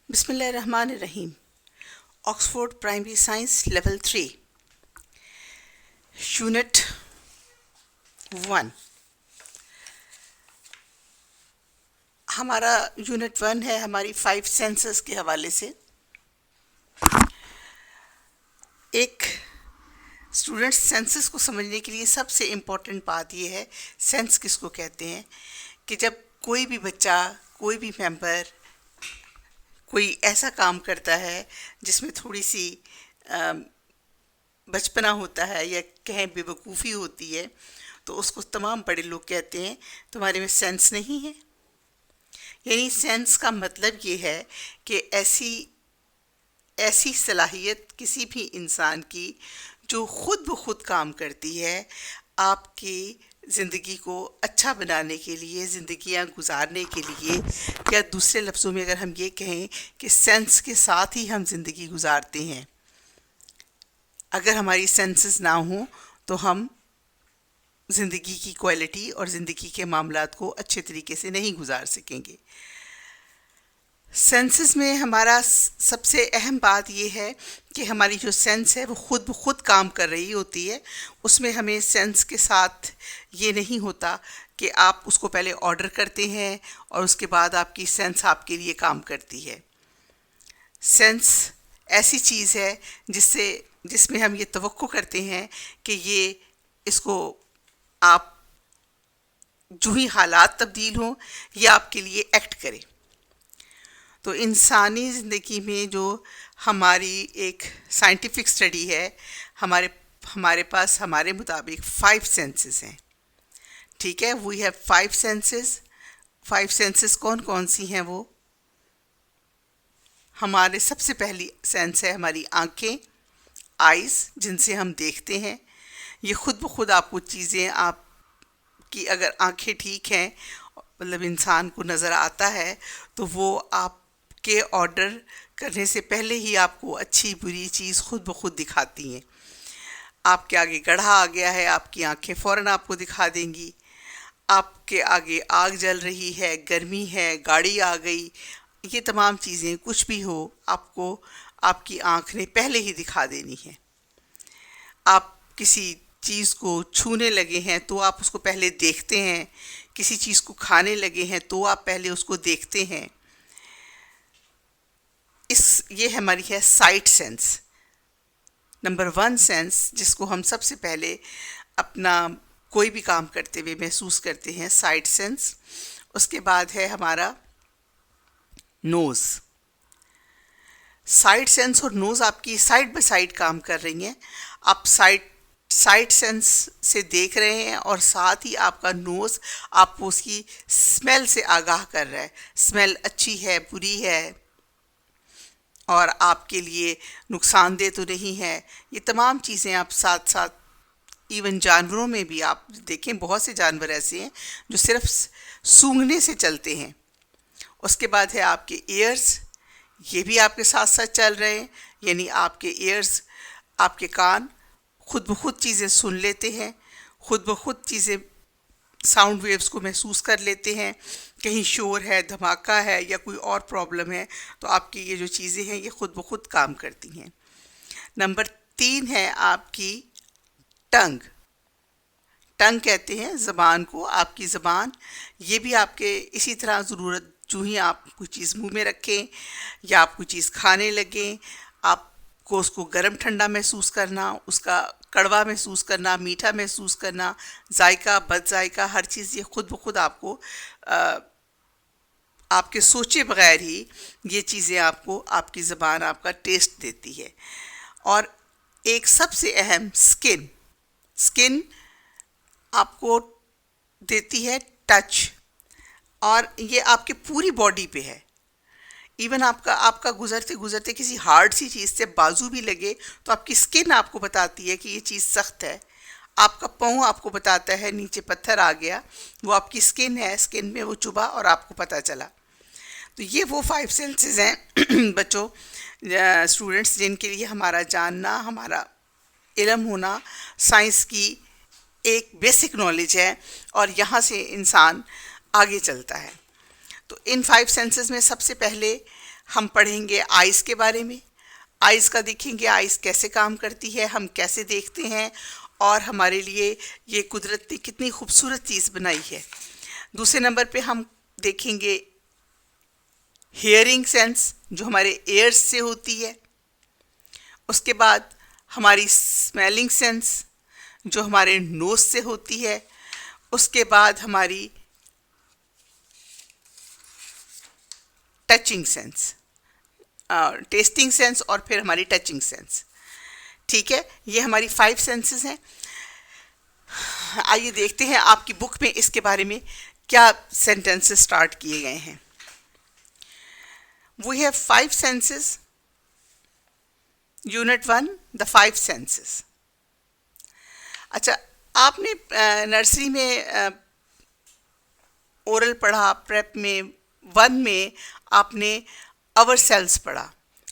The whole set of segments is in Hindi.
बिस्मिल्लाहिर्रहमानिर्रहीम। Oxford primary science level 3 unit 1। हमारा यूनिट 1 है हमारी 5 सेंसेस के हवाले से। एक स्टूडेंट्स सेंसेस को समझने के लिए सबसे इम्पोर्टेंट बात यह है सेंस किसको कहते हैं कि जब कोई भी बच्चा, कोई भी मेंबर कोई ऐसा काम करता है जिसमें थोड़ी सी बचपना होता है या कहें बेवकूफ़ी होती है, तो उसको तमाम बड़े लोग कहते हैं तुम्हारे में सेंस नहीं है। यानी सेंस का मतलब ये है कि ऐसी सलाहियत किसी भी इंसान की जो खुद ब खुद काम करती है आपकी ज़िंदगी को अच्छा बनाने के लिए, ज़िंदगियां गुजारने के लिए, या दूसरे लफ्ज़ों में अगर हम ये कहें कि सेंस के साथ ही हम ज़िंदगी गुजारते हैं। अगर हमारी सेंसेस ना हो तो हम ज़िंदगी की क्वालिटी और ज़िंदगी के मामलात को अच्छे तरीके से नहीं गुजार सकेंगे। सेंसेस में हमारा सबसे अहम बात यह है कि हमारी जो सेंस है वो खुद ब खुद काम कर रही होती है। उसमें हमें सेंस के साथ ये नहीं होता कि आप उसको पहले ऑर्डर करते हैं और उसके बाद आपकी सेंस आपके लिए काम करती है। सेंस ऐसी चीज़ है जिसमें हम ये तवक्को करते हैं कि इसको आप जो ही हालात तब्दील हों ये आपके लिए एक्ट करे। तो इंसानी ज़िंदगी में जो हमारी एक साइंटिफिक स्टडी है, हमारे पास हमारे मुताबिक 5 सेंसेस हैं। ठीक है, वी हैव 5 सेंसेस। 5 सेंसेस कौन कौन सी हैं? वो हमारे सबसे पहली सेंस है हमारी आँखें, आइज़, जिनसे हम देखते हैं। ये खुद ब खुद आपको चीज़ें, आपकी अगर आँखें ठीक हैं, मतलब इंसान को नज़र आता है, तो वो आपके ऑर्डर करने से पहले ही आपको अच्छी बुरी चीज़ खुद ब खुद दिखाती हैं। आपके आगे गड्ढा आ गया है, आपकी आँखें फ़ौरन आपको दिखा देंगी। आपके आगे आग जल रही है, गर्मी है, गाड़ी आ गई, ये तमाम चीज़ें कुछ भी हो आपको आपकी आँख ने पहले ही दिखा देनी है। आप किसी चीज़ को छूने लगे हैं तो आप उसको पहले देखते हैं, किसी चीज़ को खाने लगे हैं तो आप पहले उसको देखते हैं। ये हमारी है साइट सेंस। नंबर 1 सेंस जिसको हम सबसे पहले अपना कोई भी काम करते हुए महसूस करते हैं, साइट सेंस। उसके बाद है हमारा नोज़। साइड सेंस और नोज़ आपकी साइड बाय साइड काम कर रही हैं। आप साइड सेंस से देख रहे हैं और साथ ही आपका नोज़ आपको उसकी स्मेल से आगाह कर रहा है। स्मेल अच्छी है, बुरी है और आपके लिए नुकसानदेह तो नहीं है। ये तमाम चीज़ें आप साथ साथ, इवन जानवरों में भी आप देखें, बहुत से जानवर ऐसे हैं जो सिर्फ सूंघने से चलते हैं। उसके बाद है आपके ईयर्स, ये भी आपके साथ साथ चल रहे हैं। यानी आपके ईयर्स, आपके कान खुद ब खुद चीज़ें सुन लेते हैं, खुद ब खुद चीज़ें, साउंड वेव्स को महसूस कर लेते हैं। कहीं शोर है, धमाका है या कोई और प्रॉब्लम है तो आपकी ये जो चीज़ें हैं ये खुद ब खुद काम करती हैं। नंबर 3 है आपकी टंग। टंग कहते हैं ज़बान को। आपकी ज़बान, ये भी आपके इसी तरह ज़रूरत, जो ही आप कोई चीज़ मुंह में रखें या आप कोई चीज़ खाने लगें, आपको उसको गर्म ठंडा महसूस करना, उसका कड़वा महसूस करना, मीठा महसूस करना, जायका, बद जायका, हर चीज़ ये खुद ब खुद आपको आपके सोचे बगैर ही ये चीज़ें आपको, आपकी ज़बान आपका टेस्ट देती है। और एक सबसे अहम स्किन आपको देती है टच, और ये आपके पूरी बॉडी पे है। इवन आपका गुजरते गुजरते किसी हार्ड सी चीज़ से बाजू भी लगे तो आपकी स्किन आपको बताती है कि ये चीज़ सख्त है। आपका पाँव आपको बताता है नीचे पत्थर आ गया, वो आपकी स्किन है, स्किन में वो चुभा और आपको पता चला। तो ये वो 5 सेंसेस हैं बच्चों, स्टूडेंट्स, जिनके लिए हमारा जानना, हमारा इल्म होना साइंस की एक बेसिक नॉलेज है और यहाँ से इंसान आगे चलता है। तो इन 5 सेंसेस में सबसे पहले हम पढ़ेंगे आइज़ के बारे में। आइज़ का देखेंगे, आइज़ कैसे काम करती है, हम कैसे देखते हैं और हमारे लिए ये कुदरत ने कितनी खूबसूरत चीज़ बनाई है। दूसरे नंबर पे हम देखेंगे हियरिंग सेंस, जो हमारे एयर्स से होती है। उसके बाद हमारी स्मेलिंग सेंस, जो हमारे नोज से होती है। उसके बाद हमारी टचिंग सेंस, टेस्टिंग सेंस और फिर हमारी टचिंग सेंस। ठीक है, ये हमारी 5 सेंसेस हैं। आइए देखते हैं आपकी बुक में इसके बारे में क्या सेंटेंसेस स्टार्ट किए गए हैं। We have 5 senses. Unit 1, the 5 senses. अच्छा, आपने नर्सरी में ओरल पढ़ा, प्रेप में 1 में आपने अवर सेल्स पढ़ा।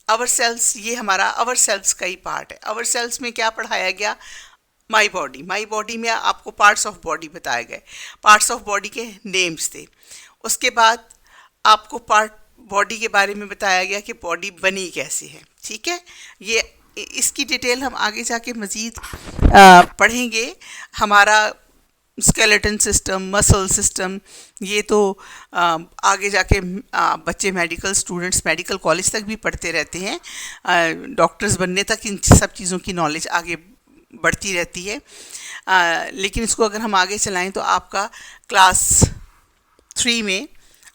अवर सेल्स, ये हमारा अवर सेल्स का ही पार्ट है। अवर सेल्स में क्या पढ़ाया गया? My body. माई बॉडी में आपको पार्ट्स ऑफ बॉडी बताए गए, पार्ट्स ऑफ बॉडी के नेम्स थे। उसके बाद आपको पार्ट बॉडी के बारे में बताया गया कि बॉडी बनी कैसे है। ठीक है, ये इसकी डिटेल हम आगे जाके मज़ीद पढ़ेंगे। हमारा स्केलेटन सिस्टम, मसल सिस्टम, ये तो आगे जाके बच्चे मेडिकल स्टूडेंट्स मेडिकल कॉलेज तक भी पढ़ते रहते हैं। डॉक्टर्स बनने तक इन सब चीज़ों की नॉलेज आगे बढ़ती रहती है। लेकिन इसको अगर हम आगे चलाएं तो आपका क्लास 3 में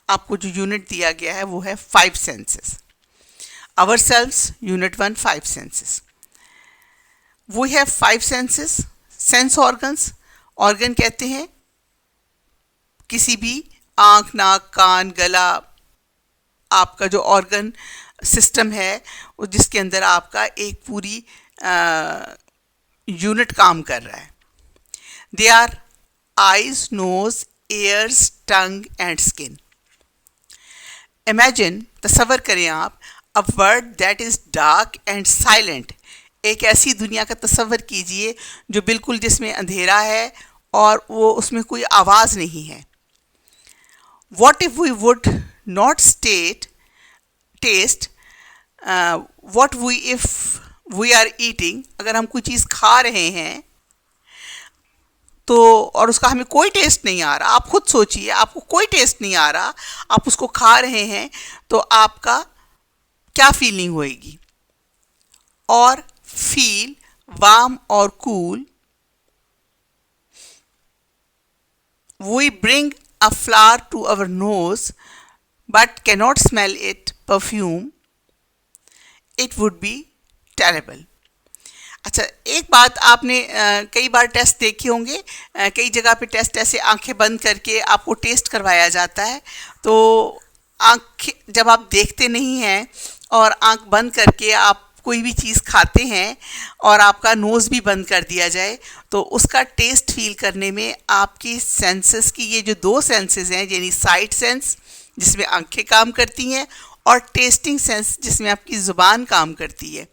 आपको जो यूनिट दिया गया है वो है 5 senses. Ourselves, unit 1, 5 senses. We have 5 senses. Sense organs, organ कहते हैं किसी भी आँख, नाक, कान, गला, आपका जो ऑर्गन सिस्टम है जिसके अंदर आपका एक पूरी यूनिट काम कर रहा है। They are eyes, nose, ears, tongue and skin. Imagine, तसव्वुर करें आप, a world that is dark and silent. एक ऐसी दुनिया का तसव्वुर कीजिए जो बिल्कुल जिसमें अंधेरा है और वो उसमें कोई आवाज़ नहीं है. What if we would not taste what we if we are eating. अगर हम कोई चीज़ खा रहे हैं तो और उसका हमें कोई टेस्ट नहीं आ रहा, आप खुद सोचिए, आपको कोई टेस्ट नहीं आ रहा, आप उसको खा रहे हैं तो आपका क्या फीलिंग होएगी. और फील वार्म और cool. We bring a flower to our nose but cannot smell it perfume. It would be terrible. अच्छा, एक बात आपने कई बार टेस्ट देखे होंगे, कई जगह पे टेस्ट ऐसे आंखें बंद करके आपको टेस्ट करवाया जाता है. तो आंखें जब आप देखते नहीं हैं और आंख बंद करके आप कोई भी चीज़ खाते हैं और आपका नोज़ भी बंद कर दिया जाए तो उसका टेस्ट फील करने में आपकी सेंसेस की ये जो दो सेंसेस हैं, यानी साइट सेंस जिसमें आंखें काम करती हैं और टेस्टिंग सेंस जिसमें आपकी ज़ुबान काम करती है.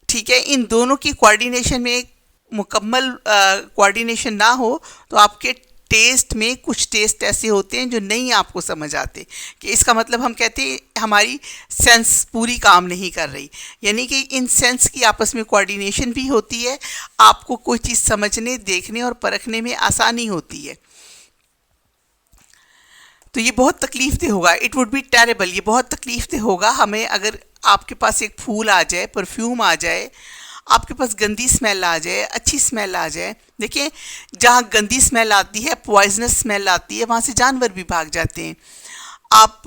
ठीक है, इन दोनों की कोऑर्डिनेशन में एक मुकम्मल कोऑर्डिनेशन ना हो तो आपके टेस्ट में कुछ टेस्ट ऐसे होते हैं जो नहीं आपको समझ आते, कि इसका मतलब हम कहते हैं हमारी सेंस पूरी काम नहीं कर रही. यानी कि इन सेंस की आपस में कोऑर्डिनेशन भी होती है, आपको कोई चीज़ समझने, देखने और परखने में आसानी होती है. तो ये बहुत तकलीफ़देह होगा. It would be terrible. ये बहुत तकलीफ़देह होगा हमें अगर आपके पास एक फूल आ जाए, परफ्यूम आ जाए, आपके पास गंदी स्मेल आ जाए, अच्छी स्मेल आ जाए. देखिए, जहाँ गंदी स्मेल आती है, पॉइजनस स्मेल आती है, वहाँ से जानवर भी भाग जाते हैं. आप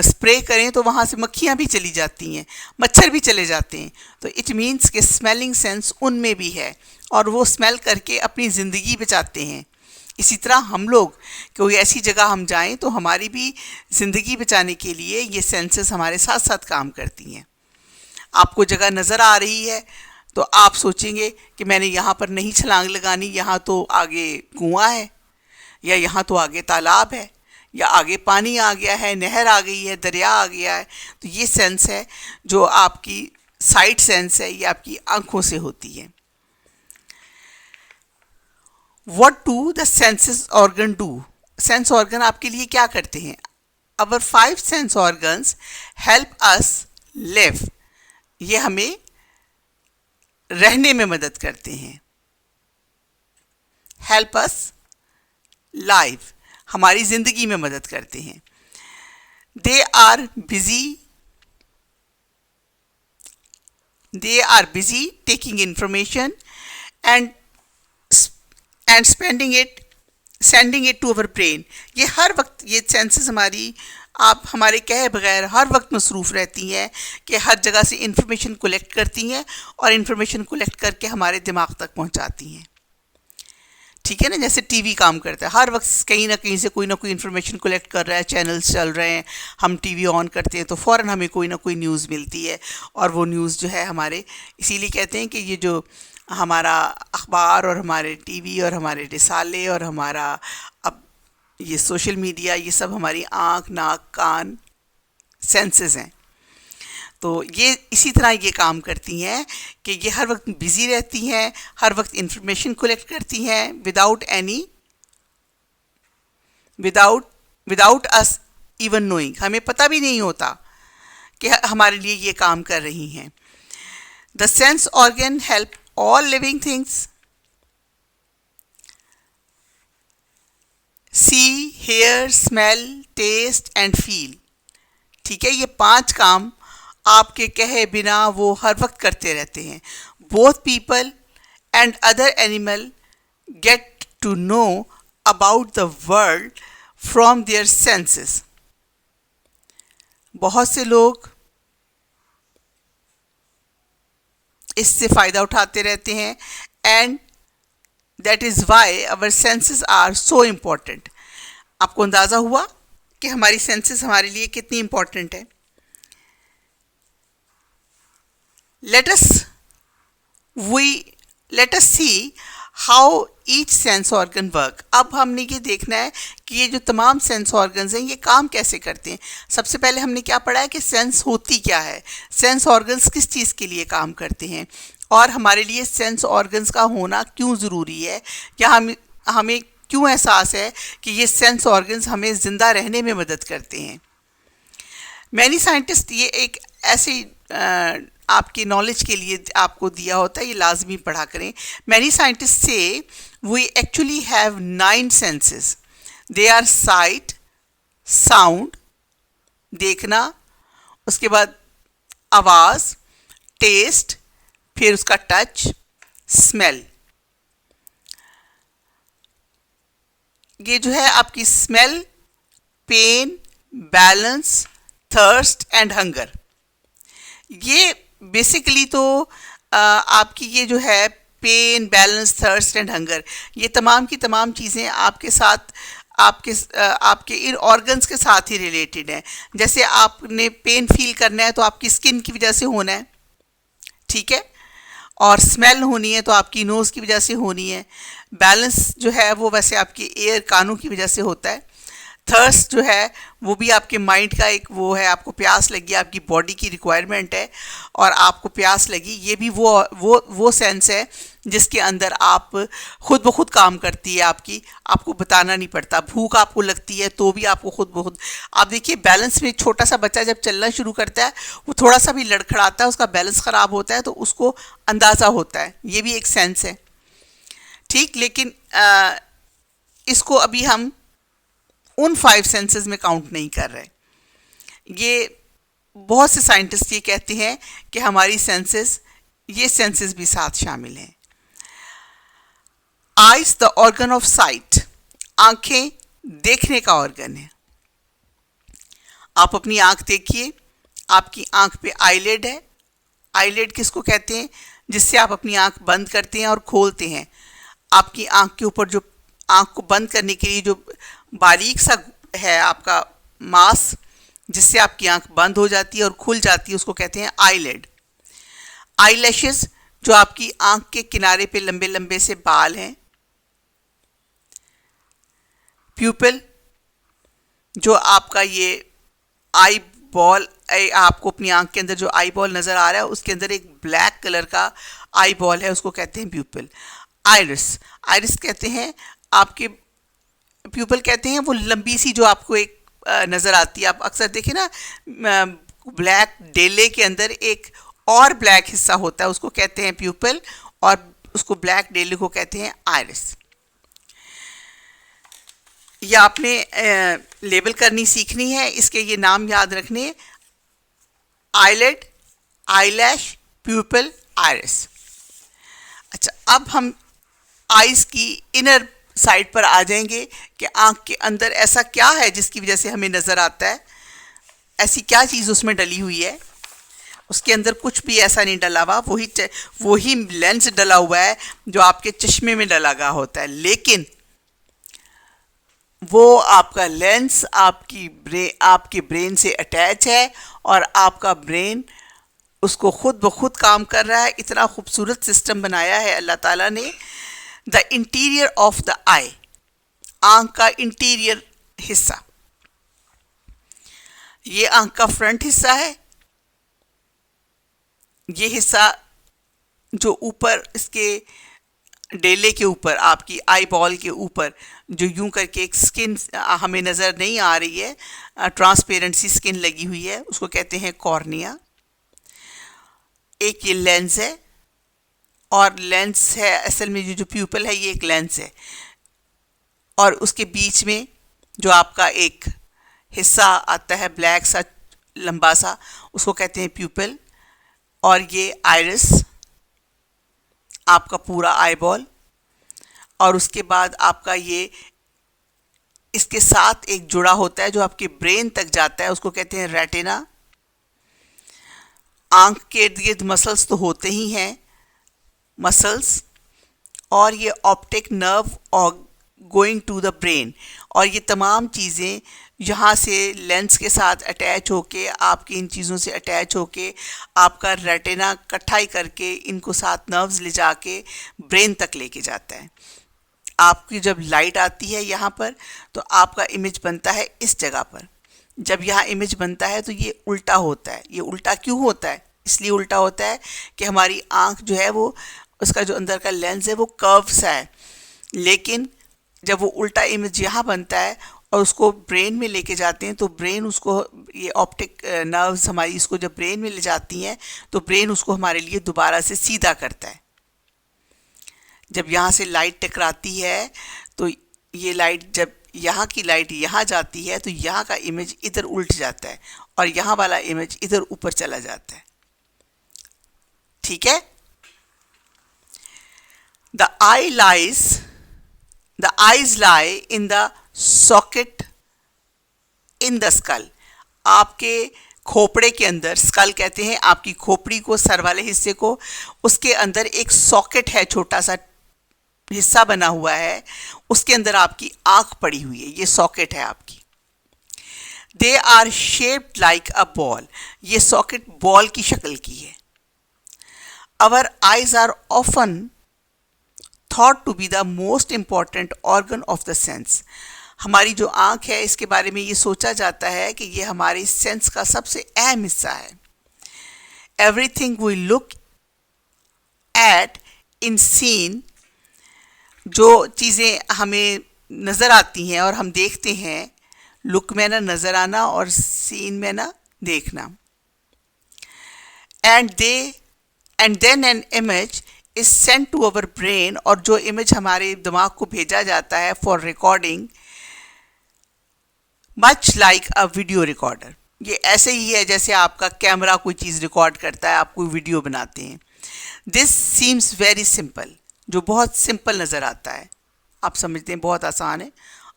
स्प्रे करें तो वहाँ से मक्खियाँ भी चली जाती हैं, मच्छर भी चले जाते हैं. तो इट मीन्स कि स्मेलिंग सेंस उनमें भी है और वो स्मेल करके अपनी ज़िंदगी बचाते हैं. इसी तरह हम लोग कोई ऐसी जगह हम जाएं तो हमारी भी ज़िंदगी बचाने के लिए ये सेंसेस हमारे साथ साथ काम करती हैं. आपको जगह नज़र आ रही है तो आप सोचेंगे कि मैंने यहाँ पर नहीं छलांग लगानी, यहाँ तो आगे कुआं है, या यहाँ तो आगे तालाब है, या आगे पानी आ गया है, नहर आ गई है, दरिया आ गया है. तो ये सेंस है जो आपकी साइट सेंस है, ये आपकी आँखों से होती है. What do the senses organ do? Sense organ आपके लिए क्या करते हैं? our five sense organs help us live. ये हमें रहने में मदद करते हैं. Help us live, हमारी जिंदगी में मदद करते हैं. They are busy taking information and sending it to our brain. ये हर वक्त ये सेंसेस आप हमारे कहे बगैर हर वक्त मसरूफ़ रहती हैं कि हर जगह से इंफॉर्मेशन कलेक्ट करती हैं और इंफॉर्मेशन कलेक्ट करके हमारे दिमाग तक पहुंचाती हैं. ठीक है ना, जैसे टीवी काम करता है, हर वक्त कहीं ना कहीं से कोई ना कोई इन्फॉर्मेशन कलेक्ट कर रहा है, चैनल्स चल रहे हैं, हम टीवी ऑन करते हैं तो फ़ौरन हमें कोई ना कोई न्यूज़ मिलती है. और वो न्यूज़ जो है हमारे, इसीलिए कहते हैं कि ये जो हमारा अखबार और हमारे टीवी और हमारे रिसाले और हमारा अब ये सोशल मीडिया, ये सब हमारी आँख, नाक, कान, सेंसेस हैं. तो ये इसी तरह ये काम करती हैं कि ये हर वक्त बिज़ी रहती हैं, हर वक्त इंफॉर्मेशन कलेक्ट करती हैं विदाउट अस इवन नोइंग. हमें पता भी नहीं होता कि हमारे लिए ये काम कर रही हैं. The sense organ help all living things see, hear, smell, taste and feel. ठीक है, ये 5 काम आपके कहे बिना वो हर वक्त करते रहते हैं. Both people and other animal get to know about the world from their senses. बहुत से लोग इससे फ़ायदा उठाते रहते हैं. And that is why our senses are so important. आपको अंदाज़ा हुआ कि हमारी सेंसेस हमारे लिए कितनी इम्पॉर्टेंट है. Let us see how each sense organ work. अब हमने ये देखना है कि ये जो तमाम सेंस ऑर्गन्स हैं ये काम कैसे करते हैं. सबसे पहले हमने क्या पढ़ा है कि सेंस होती क्या है, सेंस ऑर्गन्स किस चीज़ के लिए काम करते हैं और हमारे लिए सेंस ऑर्गन्स का होना क्यों ज़रूरी है, या हमें क्यों एहसास है कि ये सेंस ऑर्गन्स हमें ज़िंदा रहने में मदद करते हैं. मैनी साइंटिस्ट, ये एक ऐसी आपकी नॉलेज के लिए आपको दिया होता है, ये लाजमी पढ़ा करें. Many scientist say we actually have 9 senses. They are sight, sound, देखना, उसके बाद आवाज़, टेस्ट, फिर उसका टच, स्मेल. ये जो है आपकी smell, pain, balance, thirst and hunger, ये बेसिकली तो आपकी ये जो है pain, balance, thirst and hunger, ये तमाम की तमाम चीज़ें आपके साथ आपके इन ऑर्गन्स के साथ ही रिलेटेड हैं. जैसे आपने पेन फील करना है तो आपकी स्किन की वजह से होना है, ठीक है, और स्मेल होनी है तो आपकी नोज़ की वजह से होनी है. बैलेंस जो है वो वैसे आपके एयर, कानों की वजह से होता है. थर्स्ट जो है वो भी आपके माइंड का एक वो है, आपको प्यास लगी, आपकी बॉडी की रिक्वायरमेंट है और आपको प्यास लगी, ये भी वो सेंस है जिसके अंदर आप खुद ब खुद काम करती है आपको बताना नहीं पड़ता. भूख आपको लगती है तो भी आपको खुद ब खुद, आप देखिए बैलेंस में छोटा सा बच्चा जब चलना शुरू करता है वो थोड़ा सा भी लड़खड़ाता है, उसका बैलेंस ख़राब होता है तो उसको अंदाज़ा होता है, ये भी एक सेंस है. ठीक, लेकिन इसको अभी हम उन 5 सेंसेस में काउंट नहीं कर रहे. ये बहुत से साइंटिस्ट ये कहते हैं कि हमारी ये सेंसेस भी साथ शामिल हैं. Eyes the organ of site, आंखें देखने का ऑर्गन है. आप अपनी आंख देखिए, आपकी आंख पे आईलिड है. आईलिड किसको कहते हैं? जिससे आप अपनी आंख बंद करते हैं और खोलते हैं. आपकी आंख के ऊपर जो आंख को बंद करने के लिए जो बारीक सा है आपका मांस, जिससे आपकी आंख बंद हो जाती है और खुल जाती है, उसको कहते हैं आईलिड. आईलैशेस, जो आपकी आंख के किनारे पे लंबे लंबे से बाल हैं. प्यूपिल, जो आपका ये आई बॉल, आपको अपनी आंख के अंदर जो आई बॉल नज़र आ रहा है उसके अंदर एक ब्लैक कलर का आई बॉल है, उसको कहते हैं प्यूपिल. आइरिस, आइरिस कहते हैं आपके, प्यूपिल कहते हैं वो लंबी सी जो आपको एक नज़र आती है। आप अक्सर देखें ना, ब्लैक डेले के अंदर एक और ब्लैक हिस्सा होता है, उसको कहते हैं प्यूपल, और उसको ब्लैक डेले को कहते हैं आयरिस। ये आपने लेबल करनी सीखनी है, इसके ये नाम याद रखने: आईलेट, आईलैश, प्यूपल, आयरिस। अच्छा, अब हम आईज की इनर साइड पर आ जाएंगे कि आंख के अंदर ऐसा क्या है जिसकी वजह से हमें नज़र आता है, ऐसी क्या चीज़ उसमें डली हुई है। उसके अंदर कुछ भी ऐसा नहीं डला हुआ, वही लेंस डला हुआ है जो आपके चश्मे में डला हुआ होता है, लेकिन वो आपका लेंस आपके ब्रेन से अटैच है और आपका ब्रेन उसको खुद ब खुद काम कर रहा है। इतना खूबसूरत सिस्टम बनाया है अल्लाह ताला ने। द इंटीरियर ऑफ द आई, आंख का इंटीरियर हिस्सा, ये आंख का फ्रंट हिस्सा है। ये हिस्सा जो ऊपर इसके डेले के ऊपर, आपकी आई बॉल के ऊपर जो यूं करके एक स्किन हमें नज़र नहीं आ रही है, ट्रांसपेरेंट सी स्किन लगी हुई है, उसको कहते हैं कॉर्निया। एक ये लेंस है, और लेंस है असल में जो प्यूपल है ये एक लेंस है, और उसके बीच में जो आपका एक हिस्सा आता है ब्लैक सा लंबा सा, उसको कहते हैं प्यूपल। और ये आइरिस, आपका पूरा आई बॉल, और उसके बाद आपका ये इसके साथ एक जुड़ा होता है जो आपके ब्रेन तक जाता है, उसको कहते हैं रेटिना। आंख के इर्द गिर्द मसल्स तो होते ही हैं, मसल्स, और ये ऑप्टिक नर्व और गोइंग टू द ब्रेन, और ये तमाम चीज़ें यहाँ से लेंस के साथ अटैच होके, आपकी इन चीज़ों से अटैच होके, आपका रेटिना इकट्ठाई करके इनको साथ नर्व्स ले जाके ब्रेन तक लेके जाता है। आपकी जब लाइट आती है यहाँ पर तो आपका इमेज बनता है इस जगह पर। जब यहाँ इमेज बनता है तो ये उल्टा होता है। ये उल्टा क्यों होता है? इसलिए उल्टा होता है कि हमारी आँख जो है वो, उसका जो अंदर का लेंस है वो कर्व सा है, लेकिन जब वो उल्टा इमेज यहाँ बनता है और उसको ब्रेन में लेके जाते हैं तो ब्रेन उसको, ये ऑप्टिक नर्व्स हमारी इसको जब ब्रेन में ले जाती हैं तो ब्रेन उसको हमारे लिए दोबारा से सीधा करता है। जब यहाँ से लाइट टकराती है तो ये लाइट, जब यहाँ की लाइट यहाँ जाती है तो यहाँ का इमेज इधर उल्ट जाता है और यहाँ वाला इमेज इधर ऊपर चला जाता है। ठीक है? The eyes lie in the socket in the skull. आपके खोपड़े के अंदर, स्कल कहते हैं आपकी खोपड़ी को, सर वाले हिस्से को, उसके अंदर एक सॉकेट है, छोटा सा हिस्सा बना हुआ है, उसके अंदर आपकी आंख पड़ी हुई है, ये सॉकेट है आपकी। They are shaped like a ball, ये सॉकेट बॉल की शक्ल की है। Our eyes are often thought to be the most important organ of the sense. हमारी जो आंख है इसके बारे में ये सोचा जाता है कि ये हमारे सेंस का सबसे अहम हिस्सा है। Everything we look at in seen, जो चीज़ें हमें नज़र आती हैं और हम देखते हैं, लुक में ना नज़र आना और सीन में ना देखना। And then an image is sent to our brain, और जो इमेज हमारे दिमाग को भेजा जाता है for recording, much like a video recorder. ये ऐसे ही है जैसे आपका कैमरा कोई चीज़ रिकॉर्ड करता है, आप कोई वीडियो बनाते हैं। दिस सीम्स वेरी सिंपल, जो बहुत सिंपल नज़र आता है, आप समझते हैं बहुत आसान है,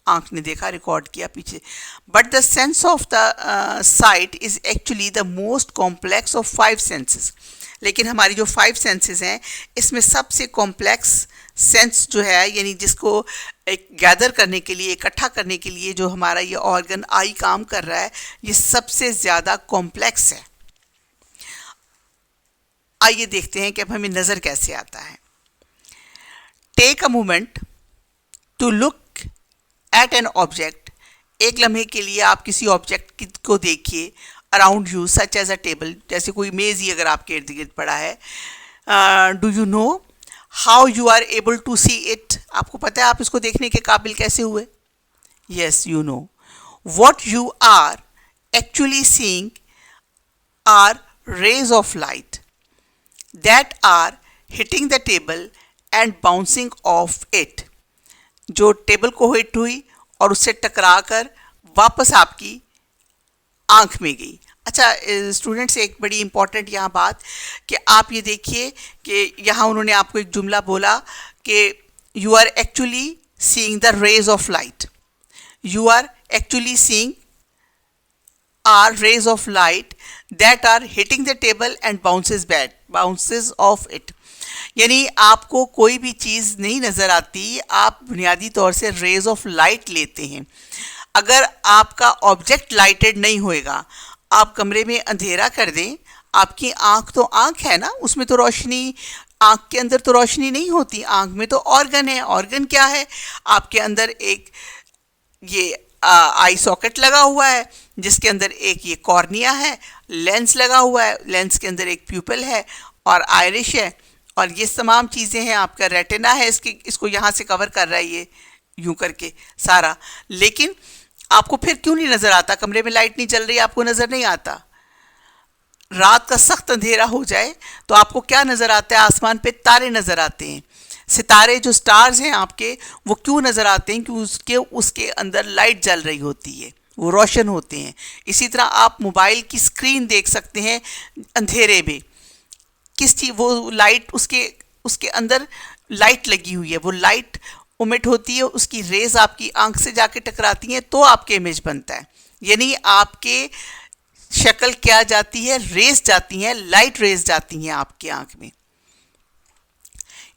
आंख ने देखा, रिकॉर्ड किया पीछे। But the sense of the site is actually the most complex of 5 senses. लेकिन हमारी जो 5 सेंसेस हैं इसमें सबसे कॉम्प्लेक्स सेंस जो है, यानी जिसको एक गैदर करने के लिए, इकट्ठा करने के लिए जो हमारा ये ऑर्गन आई काम कर रहा है, ये सबसे ज़्यादा कॉम्प्लेक्स है। आइए देखते हैं कि अब हमें नज़र कैसे आता है। Take a moment to look at an object. एक लम्हे के लिए आप किसी ऑब्जेक्ट को देखिए around you, such as a table, जैसे कोई मेज़ ही अगर आपके इर्द गिर्द पड़ा है। Do you know how you are able to see it? आपको पता है आप इसको देखने के काबिल कैसे हुए? Yes, you know. what you are actually seeing are rays of light that are hitting the table and bouncing off it, जो टेबल को हिट हुई और उससे टकरा कर वापस आपकी आंख में गई। अच्छा स्टूडेंट्स, एक बड़ी इंपॉर्टेंट यहाँ बात कि आप ये देखिए कि यहाँ उन्होंने आपको एक जुमला बोला कि you are actually seeing the rays of light, you are actually seeing are rays of light that are hitting the table and bounces off it। यानी आपको कोई भी चीज़ नहीं नज़र आती, आप बुनियादी तौर से रेज ऑफ लाइट लेते हैं। अगर आपका ऑब्जेक्ट लाइटेड नहीं होएगा, आप कमरे में अंधेरा कर दें, आपकी आंख तो आंख है ना, उसमें तो रोशनी, आंख के अंदर तो रोशनी नहीं होती, आंख में तो ऑर्गन है। ऑर्गन क्या है? आपके अंदर एक ये आई सॉकेट लगा हुआ है जिसके अंदर एक ये कॉर्निया है, लेंस लगा हुआ है, लेंस के अंदर एक प्यूपल है और आयरिश है, और ये तमाम चीज़ें हैं। आपका रेटिना है, इसको यहाँ से कवर कर रहा है ये यूं करके सारा। लेकिन आपको फिर क्यों नहीं नज़र आता? कमरे में लाइट नहीं चल रही, आपको नज़र नहीं आता। रात का सख्त अंधेरा हो जाए तो आपको क्या नज़र आता है? आसमान पे तारे नज़र आते हैं। सितारे जो स्टार्स हैं आपके, वो क्यों नज़र आते हैं? क्योंकि उसके अंदर लाइट जल रही होती है, वो रोशन होते हैं। इसी तरह आप मोबाइल की स्क्रीन देख सकते हैं अंधेरे में, किस चीज़, वो लाइट, उसके अंदर लाइट लगी हुई है, वो लाइट उमिट होती है, उसकी रेज आपकी आंख से जाके टकराती हैं तो आपके इमेज बनता है। यानी आपके शक्ल क्या जाती है? रेज जाती हैं, लाइट रेज जाती हैं आपकी आंख में।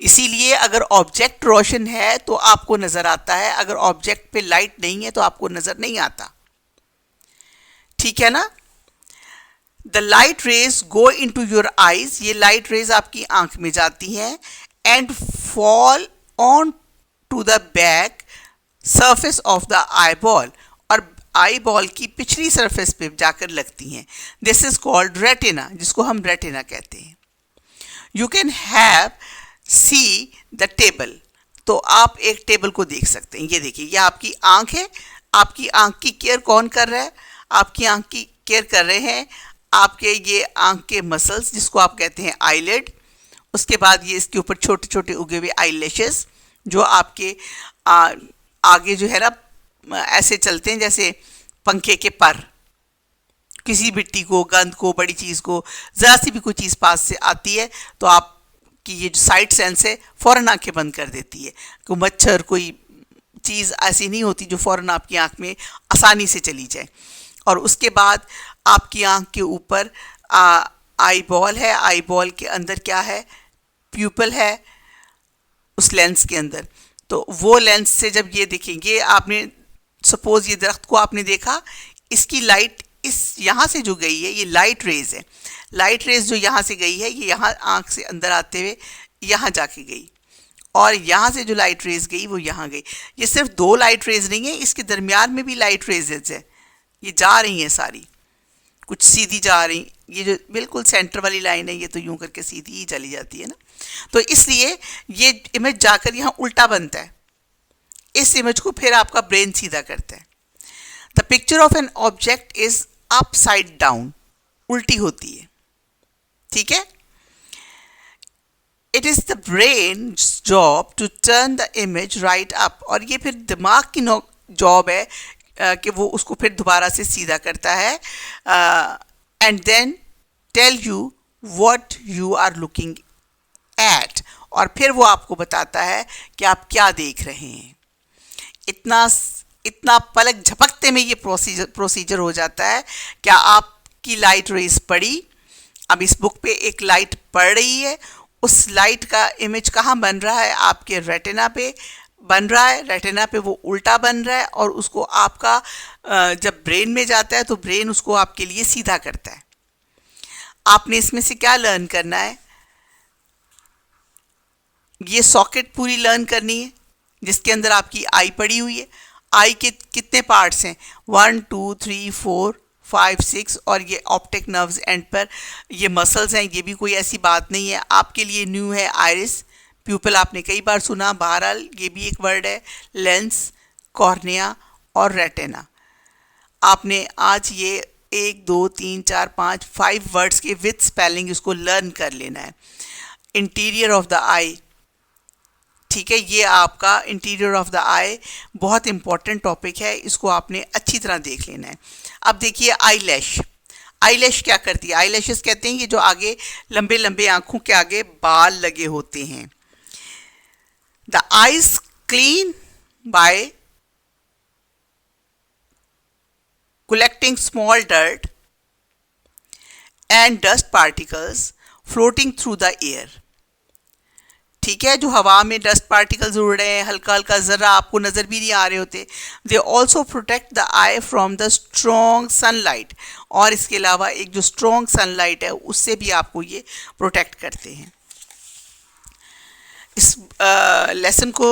इसीलिए अगर ऑब्जेक्ट रोशन है तो आपको नज़र आता है, अगर ऑब्जेक्ट पे लाइट नहीं है तो आपको नज़र नहीं आता। ठीक है ना? The light rays go into your eyes, ये लाइट रेज आपकी आंख में जाती हैं, and fall on to the back surface of the eyeball, और आई बॉल की पिछली सरफेस पे जाकर लगती हैं। दिस इज कॉल्ड रेटिना, जिसको हम रेटिना कहते हैं। You can have see the table, तो आप एक टेबल को देख सकते हैं। ये देखिए, ये आपकी आंख है। आपकी आंख की केयर कौन कर रहा है? आपकी आंख की केयर कर रहे हैं आपके ये आंख के मसल्स, जिसको आप कहते हैं आईलिड। उसके बाद ये इसके ऊपर छोटे छोटे उगे हुए आईलैशेस, जो आपके आगे जो है ना ऐसे चलते हैं जैसे पंखे के पर। किसी मिट्टी को, गंद को, बड़ी चीज़ को, ज़रा सी भी कोई चीज़ पास से आती है तो आपकी ये जो साइड सेंस है फ़ौरन आंखें बंद कर देती है। कोई मच्छर, कोई चीज़ ऐसी नहीं होती जो फ़ौरन आपकी आंख में आसानी से चली जाए। और उसके बाद आपकी आंख के ऊपर आई बॉल है। आई बॉल के अंदर क्या है? प्यूपल है उस लेंस के अंदर। तो वो लेंस से जब ये देखेंगे, आपने सपोज ये दरख्त को आपने देखा, इसकी लाइट इस यहाँ से जो गई है ये लाइट रेज है। लाइट रेज जो यहाँ से गई है ये यहाँ आंख से अंदर आते हुए यहाँ जाके गई, और यहाँ से जो लाइट रेज गई वो यहाँ गई। ये सिर्फ दो लाइट रेज नहीं है, इसके दरमियान में भी लाइट रेजेज है, ये जा रही हैं सारी, कुछ सीधी जा रही। ये जो बिल्कुल सेंटर वाली लाइन है ये तो यूं करके सीधी ही चली जाती है ना, तो इसलिए ये इमेज जाकर यहाँ उल्टा बनता है। इस इमेज को फिर आपका ब्रेन सीधा करता है। The picture of an object is upside down, उल्टी होती है। ठीक है? It is the brain job to turn the image right up, और ये फिर दिमाग की जॉब है कि वो उसको फिर दोबारा से सीधा करता है, and then tell you what you are looking at, और फिर वो आपको बताता है कि आप क्या देख रहे हैं। इतना पलक झपकते में ये प्रोसीजर हो जाता है। क्या आपकी लाइट रेज पड़ी? अब इस बुक पे एक लाइट पड़ रही है, उस लाइट का इमेज कहाँ बन रहा है? आपके रेटिना पे बन रहा है। रेटिना पे वो उल्टा बन रहा है, और उसको आपका जब ब्रेन में जाता है तो ब्रेन उसको आपके लिए सीधा करता है। आपने इसमें से क्या लर्न करना है? ये सॉकेट पूरी लर्न करनी है जिसके अंदर आपकी आई पड़ी हुई है। आई के कितने पार्ट्स हैं? 1 2 3 4 5 6, और ये ऑप्टिक नर्व्स एंड पर ये मसल्स हैं। ये भी कोई ऐसी बात नहीं है, आपके लिए न्यू है। आइरिस, प्यूपल आपने कई बार सुना, बहरहाल ये भी एक वर्ड है। लेंस, कॉर्निया और रेटिना। आपने आज ये 1 2 3 4 5 वर्ड्स के विथ स्पेलिंग इसको लर्न कर लेना है। इंटीरियर ऑफ द आई, ठीक है, ये आपका इंटीरियर ऑफ द आई बहुत इंपॉर्टेंट टॉपिक है, इसको आपने अच्छी तरह देख लेना है। अब देखिए आई लैश, आई लैश क्या करती है? आई लैशेस कहते हैं कि जो आगे लंबे लंबे आंखों के आगे बाल लगे होते हैं। The eyes clean bye collecting small dirt and dust particles floating through the air। ठीक है, जो हवा में डस्ट पार्टिकल्स उड़ रहे हैं, हल्का हल्का ज़रा आपको नज़र भी नहीं आ रहे होते। They also protect the I from the strong sunlight, और इसके अलावा एक जो स्ट्रॉन्ग सनलाइट है उससे भी आपको ये प्रोटेक्ट करते हैं। इस लेसन को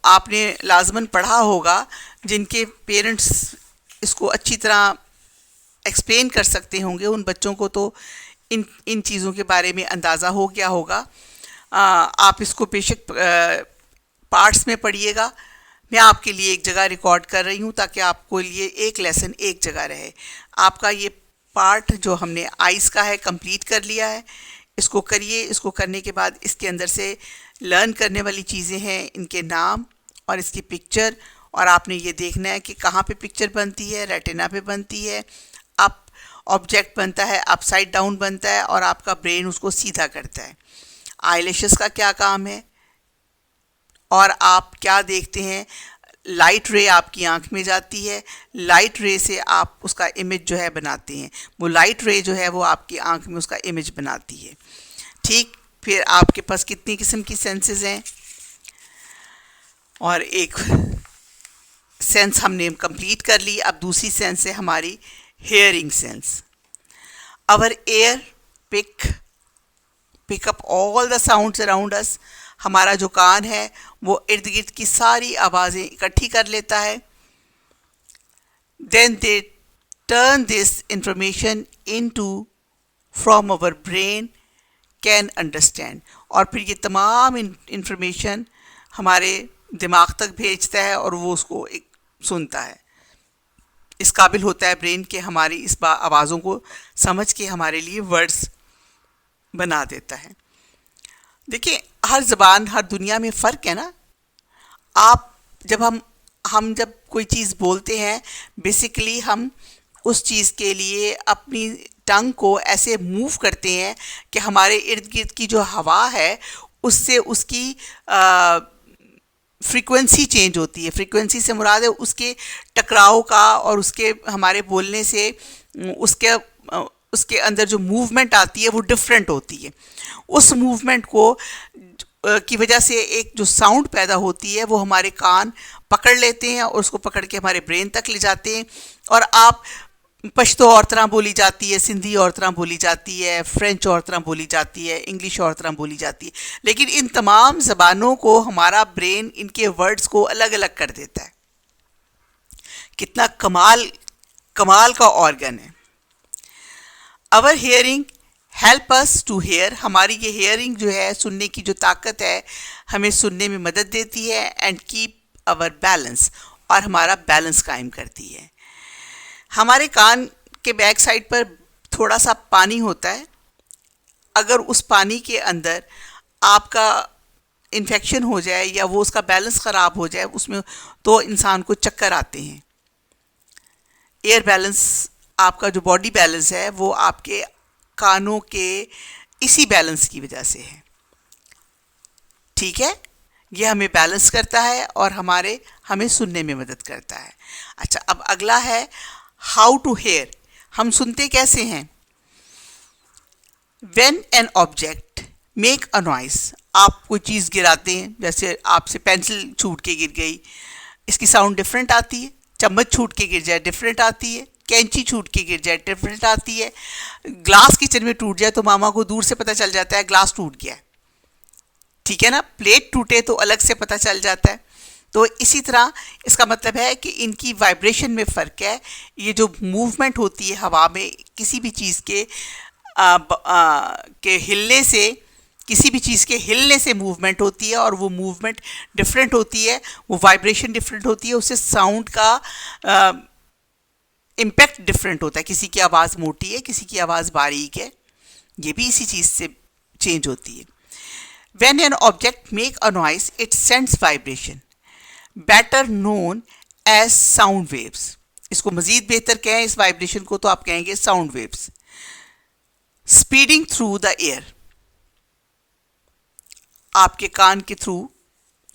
आपने लाजमन पढ़ा होगा, जिनके पेरेंट्स इसको अच्छी तरह एक्सप्लेन कर सकते होंगे उन बच्चों को तो इन चीज़ों के बारे में अंदाज़ा हो गया होगा। आप इसको बेशक पार्ट्स में पढ़िएगा। मैं आपके लिए एक जगह रिकॉर्ड कर रही हूँ ताकि आपको लिए एक लेसन एक जगह रहे। आपका ये पार्ट जो हमने आइज़ का है कंप्लीट कर लिया है। इसको करिए। इसको करने के बाद इसके अंदर से लर्न करने वाली चीज़ें हैं, इनके नाम और इसकी पिक्चर, और आपने ये देखना है कि कहाँ पे पिक्चर बनती है। रेटिना पे बनती है, अप ऑब्जेक्ट बनता है, अपसाइड डाउन बनता है, और आपका ब्रेन उसको सीधा करता है। आईलैशेस का क्या काम है और आप क्या देखते हैं? लाइट रे आपकी आंख में जाती है, लाइट रे से आप उसका इमेज जो है बनाते हैं। वो लाइट रे जो है वो आपकी आंख में उसका इमेज बनाती है। ठीक, फिर आपके पास कितनी किस्म की सेंसेस हैं, और एक सेंस हमने कंप्लीट कर ली। अब दूसरी सेंस है हमारी hearing sense. Our ear pick up all the sounds around us. हमारा जो कान है वो इर्द गिर्द की सारी आवाज़ें इकट्ठी कर लेता है। Then they turn this information into from our brain can understand, और फिर ये तमाम इंफॉर्मेशन हमारे दिमाग तक भेजता है और वो उसको एक सुनता है। इस काबिल होता है ब्रेन के हमारी इस आवाज़ों को समझ के हमारे लिए वर्ड्स बना देता है। देखिए, हर ज़बान हर दुनिया में फ़र्क है ना। आप जब हम जब कोई चीज़ बोलते हैं, बेसिकली हम उस चीज़ के लिए अपनी टंग को ऐसे मूव करते हैं कि हमारे इर्द गिर्द की जो हवा है उससे उसकी फ्रीक्वेंसी चेंज होती है। फ्रीक्वेंसी से मुराद है उसके टकराव का, और उसके हमारे बोलने से उसके अंदर जो मूवमेंट आती है वो डिफरेंट होती है। उस मूवमेंट को की वजह से एक जो साउंड पैदा होती है वो हमारे कान पकड़ लेते हैं और उसको पकड़ के हमारे ब्रेन तक ले जाते हैं। और आप पश्तो और तरह बोली जाती है, सिंधी और तरह बोली जाती है, फ्रेंच और तरह बोली जाती है, इंग्लिश और तरह बोली जाती है, लेकिन इन तमाम ज़बानों को हमारा ब्रेन इनके वर्ड्स को अलग अलग कर देता है। कितना कमाल का ऑर्गन है। Our hearing help us to hear. हमारी ये हेयरिंग जो है, सुनने की जो ताकत है, हमें सुनने में मदद देती है। एंड कीप आवर बैलेंस, और हमारा बैलेंस कायम करती है। हमारे कान के बैक साइड पर थोड़ा सा पानी होता है। अगर उस पानी के अंदर आपका इन्फेक्शन हो जाए या वो उसका बैलेंस ख़राब हो जाए उसमें, तो इंसान को चक्कर आते हैं। एयर बैलेंस, आपका जो बॉडी बैलेंस है वो आपके कानों के इसी बैलेंस की वजह से है। ठीक है, ये हमें बैलेंस करता है और हमें सुनने में मदद करता है। अच्छा, अब अगला है हाउ टू हेयर। हम सुनते कैसे हैं? When an object make a noise. आप कोई चीज़ गिराते हैं, जैसे आपसे पेंसिल छूट के गिर गई, इसकी साउंड डिफरेंट आती है। चम्मच छूट के गिर जाए डिफरेंट आती है। कैंची छूट के गिर जाए डिफरेंट आती है। ग्लास किचन में टूट जाए तो मामा को दूर से पता चल जाता है ग्लास टूट गया है। ठीक है ना, प्लेट टूटे तो अलग से पता चल जाता है। तो इसी तरह इसका मतलब है कि इनकी वाइब्रेशन में फ़र्क है। ये जो मूवमेंट होती है हवा में, किसी भी चीज़ के हिलने से, किसी भी चीज़ के हिलने से मूवमेंट होती है, और वो मूवमेंट डिफरेंट होती है, वो वाइब्रेशन डिफरेंट होती है। उससे साउंड का इम्पैक्ट डिफरेंट होता है, किसी की आवाज़ मोटी है, किसी की आवाज़ बारीक है, ये भी इसी चीज़ से चेंज होती है। When an object make a noise, it sends vibration, better known as sound waves. इसको मजीद बेहतर कहें इस वाइब्रेशन को तो आप कहेंगे sound waves. Speeding through the air, आपके कान के थ्रू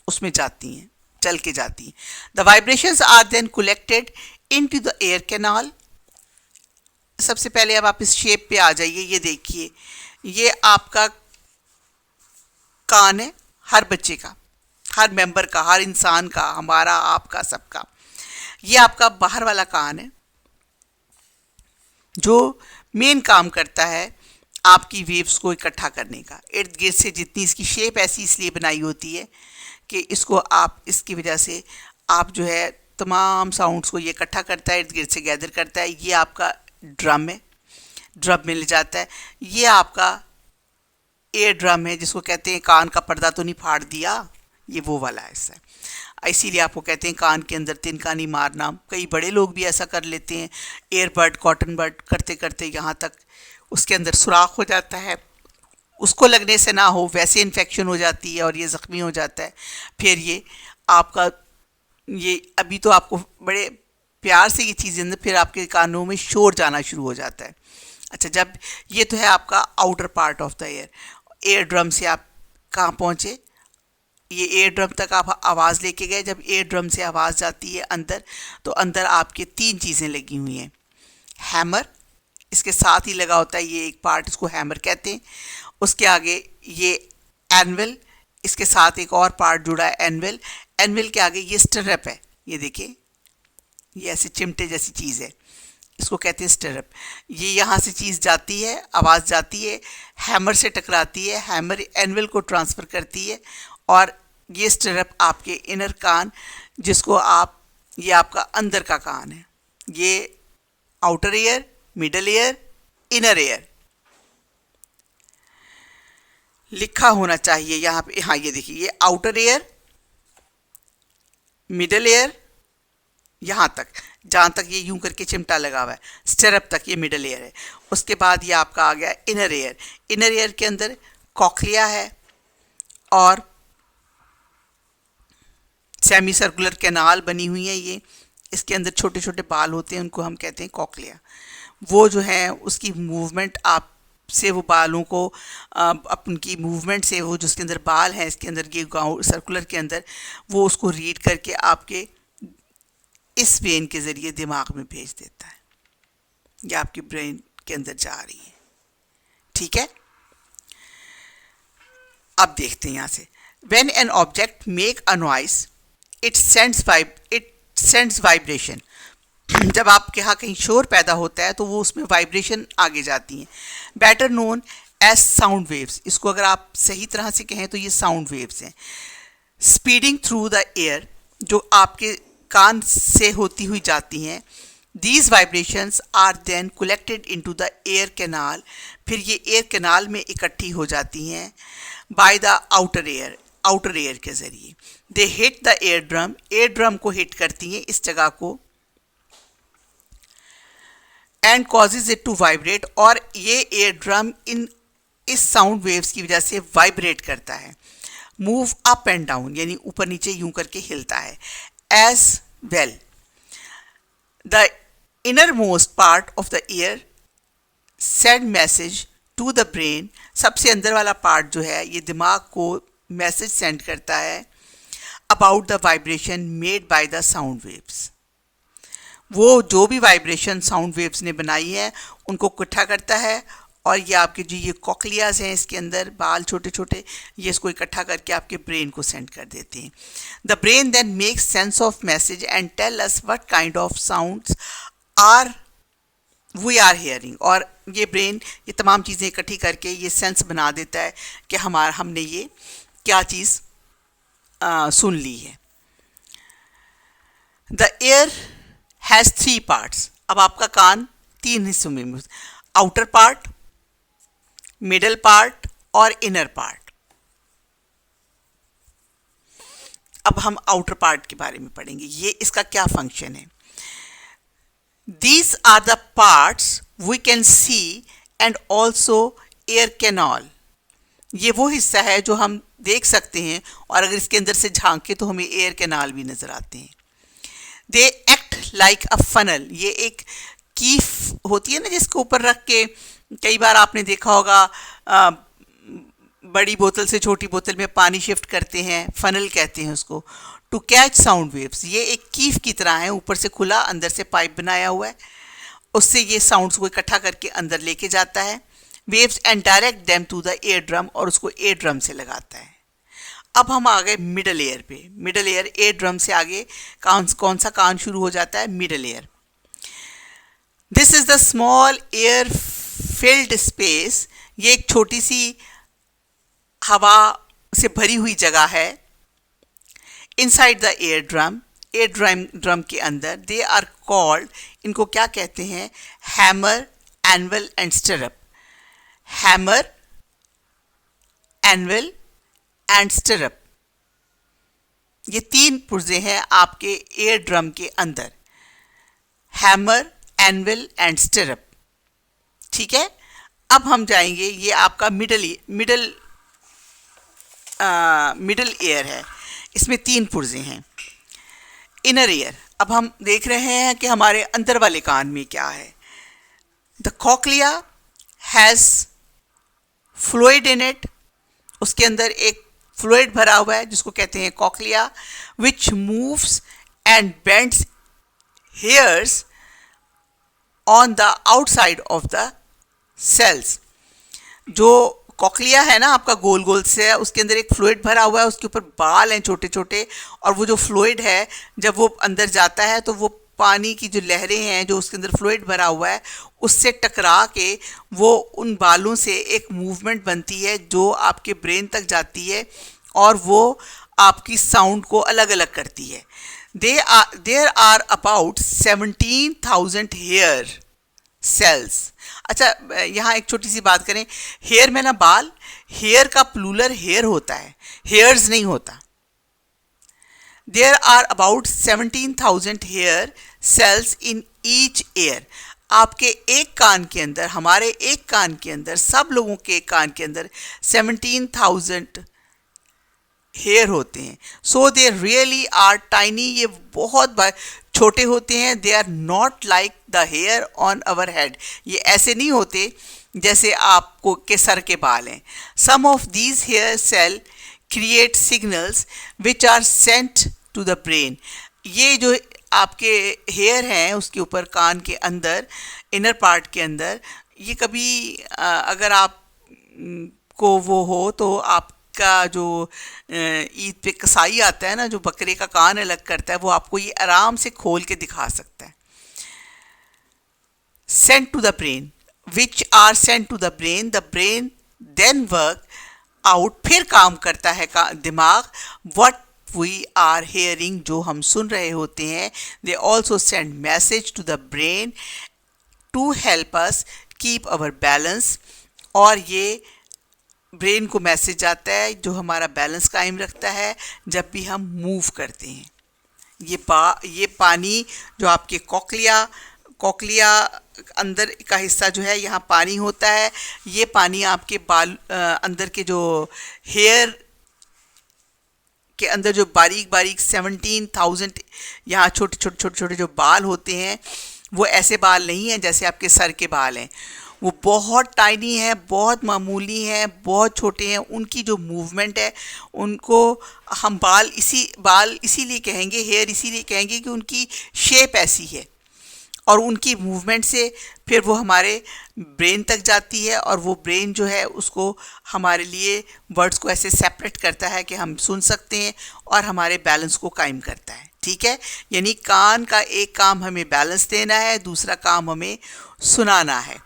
उसमें जाती हैं, चल के जाती हैं। The vibrations are then collected into the ear canal. सबसे पहले अब आप इस शेप पे आ जाइए, ये देखिए, ये आपका कान है, हर बच्चे का, हर मेंबर का, हर इंसान का, हमारा, आपका, सबका। ये आपका बाहर वाला कान है जो मेन काम करता है आपकी वेव्स को इकट्ठा करने का। इर्द गिर्द से जितनी, इसकी शेप ऐसी इसलिए बनाई होती है कि इसको आप, इसकी वजह से आप जो है तमाम साउंड्स को ये इकट्ठा करता है, इर्द गिर्द से गैदर करता है। ये आपका ड्रम है, ड्रम में ले जाता है। ये आपका एयर ड्रम है जिसको कहते हैं कान का पर्दा तो नहीं फाड़ दिया, ये वो वाला ऐसा है। इसीलिए आपको कहते हैं कान के अंदर तिनका नहीं मारना। कई बड़े लोग भी ऐसा कर लेते हैं, एयरबड, कॉटन बड करते करते यहाँ तक उसके अंदर सुराख हो जाता है, उसको लगने से ना हो वैसे इन्फेक्शन हो जाती है और ये ज़ख्मी हो जाता है। फिर ये आपका, ये अभी तो आपको बड़े प्यार से ये चीज़ें अंदर, फिर आपके कानों में शोर जाना शुरू हो जाता है। अच्छा, जब ये तो है आपका outer part of the air. Air drum से आप कहाँ पहुँचे, ये एयर ड्रम तक आप आवाज़ लेके गए। जब एयर ड्रम से आवाज़ जाती है अंदर, तो अंदर आपके 3 चीज़ें लगी हुई हैं। हैमर इसके साथ ही लगा होता है, ये एक पार्ट, इसको हैमर कहते हैं। उसके आगे ये एनवल, इसके साथ एक और पार्ट जुड़ा है, एनवल। एनवल के आगे ये स्टरअप है, ये देखिए, ये ऐसे चिमटे जैसी चीज़ है, इसको कहते हैं स्टरअप। ये यहाँ से चीज़ जाती है, आवाज़ जाती है, हैमर से टकराती है, हैमर एनवल को ट्रांसफ़र करती है, और ये स्टरअप आपके इनर कान, जिसको आप, ये आपका अंदर का कान है, ये outer ear, middle ear, inner ear लिखा होना चाहिए यहाँ पे। हाँ, ये देखिए, ये आउटर ईयर, मिडल ईयर, यहाँ तक, जहाँ तक ये यूं करके चिमटा लगा हुआ है, स्टरअप तक ये मिडल ईयर है। उसके बाद ये आपका आ गया इनर ईयर। इनर ईयर के अंदर कॉक्लिया है और सेमी सर्कुलर कैनाल बनी हुई है। ये, इसके अंदर छोटे छोटे बाल होते हैं, उनको हम कहते हैं कॉक्लिया। वो जो है उसकी मूवमेंट आप से, वो बालों को उनकी मूवमेंट से, वो जो उसके अंदर बाल हैं, इसके अंदर ये गाँव सर्कुलर के अंदर, वो उसको रीड करके आपके इस वेन के ज़रिए दिमाग में भेज देता है, या आपकी ब्रेन के अंदर जा रही है। ठीक है, अब देखते हैं यहाँ से। When an object make a noise, it sends vibration. जब आपके यहाँ कहीं शोर पैदा होता है तो वो उसमें वाइब्रेशन आगे जाती हैं। Better known as sound waves, इसको अगर आप सही तरह से कहें तो ये साउंड वेव्स हैं। स्पीडिंग थ्रू द एयर, जो आपके कान से होती हुई जाती हैं। These vibrations are then collected into the air canal, फिर ये एयर कैनाल में इकट्ठी हो जाती हैं by the outer air के ज़रिए। They hit the ear drum को हिट करती हैं, इस जगह को, and causes it to vibrate, और ये एयर ड्रम इस साउंड वेव्स की वजह से वाइब्रेट करता है। मूव अप एंड डाउन, यानी ऊपर नीचे यूं करके हिलता है। As well the innermost part of the ear send message to the brain, सबसे अंदर वाला पार्ट जो है ये दिमाग को मैसेज सेंड करता है about the vibration made by the sound waves. वो जो भी वाइब्रेशन साउंड वेव्स ने बनाई है उनको इकट्ठा करता है, और ये आपके जो ये कॉक्लियाज हैं, इसके अंदर बाल छोटे छोटे, ये इसको इकट्ठा करके आपके ब्रेन को सेंड कर देते हैं। The brain then makes sense of message and tell us what kind of sounds we are hearing, और ये ब्रेन ये तमाम चीज़ें इकट्ठी करके ये सेंस बना देता है कि हमने ये क्या चीज़ सुन ली है। द एयर हैज़ 3 पार्ट्स, अब आपका कान 3 हिस्सों में, आउटर पार्ट, मिडल पार्ट और इनर पार्ट। अब हम आउटर पार्ट के बारे में पढ़ेंगे, ये इसका क्या फंक्शन है। These are the parts we can see and also air canal. ये वो हिस्सा है जो हम देख सकते हैं और अगर इसके अंदर से झांके तो हमें एयर कैनाल भी नजर आते हैं. They act like a funnel. ये एक कीफ होती है ना जिसको ऊपर रख के कई बार आपने देखा होगा बड़ी बोतल से छोटी बोतल में पानी शिफ्ट करते हैं, फनल कहते हैं उसको. टू कैच साउंड वेव्स, ये एक कीफ की तरह है, ऊपर से खुला अंदर से पाइप बनाया हुआ है, उससे ये साउंड्स को इकट्ठा करके अंदर लेके जाता है. Waves and direct them to the eardrum, और उसको एयर ड्रम से लगाता है. अब हम आ गए मिडल एयर पे. मिडल एयर, एयर ड्रम से आगे कौन सा कान शुरू हो जाता है? Middle air. This is the small air filled space. ये एक छोटी सी हवा से भरी हुई जगह है. Inside the air drum, air drum के अंदर. दे आर कॉल्ड, इनको क्या कहते हैं? Hammer, anvil and stirrup. Hammer, anvil and stirrup, ये तीन पुर्जे हैं आपके एयर ड्रम के अंदर. Hammer, anvil and stirrup. ठीक है. अब हम जाएंगे, ये आपका मिडल एयर है. इसमें तीन पुर्जे हैं. Inner air. अब हम देख रहे हैं कि हमारे अंदर वाले कान में क्या है. The cochlea has fluid in it. उसके अंदर एक फ्लूइड भरा हुआ है जिसको कहते हैं cochlea, which moves and bends hairs on the outside of the cells. जो कॉक्लिया है ना आपका, गोल गोल से है, उसके अंदर एक फ्लूइड भरा हुआ है, उसके ऊपर बाल हैं छोटे छोटे, और वो जो फ्लूइड है जब वो अंदर जाता है तो वो पानी की जो लहरें हैं जो उसके अंदर फ्लूइड भरा हुआ है उससे टकरा के वो उन बालों से एक मूवमेंट बनती है जो आपके ब्रेन तक जाती है और वो आपकी साउंड को अलग अलग करती है. There are about 17,000 hair cells. अच्छा, यहाँ एक छोटी सी बात करें. हेयर में ना बाल, हेयर का प्लूरल हेयर होता है, हेयर्स नहीं होता. There are about 17,000 hair cells in each ear. आपके एक कान के अंदर, हमारे एक कान के अंदर, सब लोगों के एक कान के अंदर 17,000 हेयर होते हैं. So they really are tiny. ये बहुत छोटे होते हैं. They are not like the hair on our head. ये ऐसे नहीं होते जैसे आपको के सर के बाल हैं. Some of these hair cell create signals which are sent to the brain. ये जो आपके हेयर हैं उसके ऊपर कान के अंदर, इनर पार्ट के अंदर, ये कभी अगर आप को वो हो तो आपका जो ईद पे कसाई आता है ना, जो बकरे का कान अलग करता है, वो आपको ये आराम से खोल के दिखा सकता है. Sent to the brain, which are sent to the brain. The brain then work out, फिर काम करता है दिमाग. व्हाट वी आर हेयरिंग, जो हम सुन रहे होते हैं. They also send message to the brain to help us keep our balance. और ये ब्रेन को मैसेज आता है जो हमारा बैलेंस कायम रखता है जब भी हम मूव करते हैं. ये पानी जो आपके कॉक्लिया अंदर का हिस्सा जो है, यहाँ पानी होता है. ये पानी आपके बाल अंदर के जो हेयर के अंदर जो बारीक बारीक 17,000 यहाँ छोटे जो बाल होते हैं, वो ऐसे बाल नहीं हैं जैसे आपके सर के बाल हैं. वो बहुत टाइनी है, बहुत मामूली हैं, बहुत छोटे हैं. उनकी जो मूवमेंट है उनको हम बाल इसीलिए कहेंगे, हेयर इसीलिए कहेंगे कि उनकी शेप ऐसी है और उनकी मूवमेंट से फिर वो हमारे ब्रेन तक जाती है और वो ब्रेन जो है उसको हमारे लिए वर्ड्स को ऐसे सेपरेट करता है कि हम सुन सकते हैं और हमारे बैलेंस को कायम करता है. ठीक है. यानी कान का एक काम हमें बैलेंस देना है, दूसरा काम हमें सुनाना है.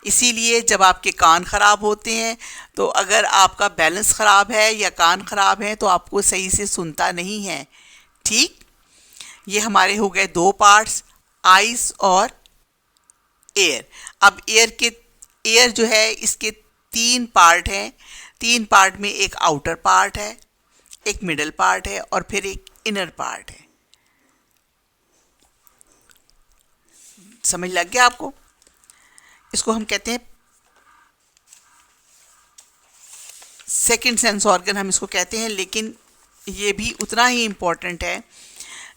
इसीलिए जब आपके कान ख़राब होते हैं तो अगर आपका बैलेंस ख़राब है या कान ख़राब है तो आपको सही से सुनता नहीं है. ठीक. ये हमारे हो गए दो पार्ट्स, आइज़ और एयर. अब एयर जो है इसके तीन पार्ट हैं. तीन पार्ट में एक आउटर पार्ट है, एक मिडल पार्ट है और फिर एक इनर पार्ट है. समझ लग गया आपको? इसको हम कहते हैं सेकंड सेंस ऑर्गन, हम इसको कहते हैं, लेकिन ये भी उतना ही इम्पोर्टेंट है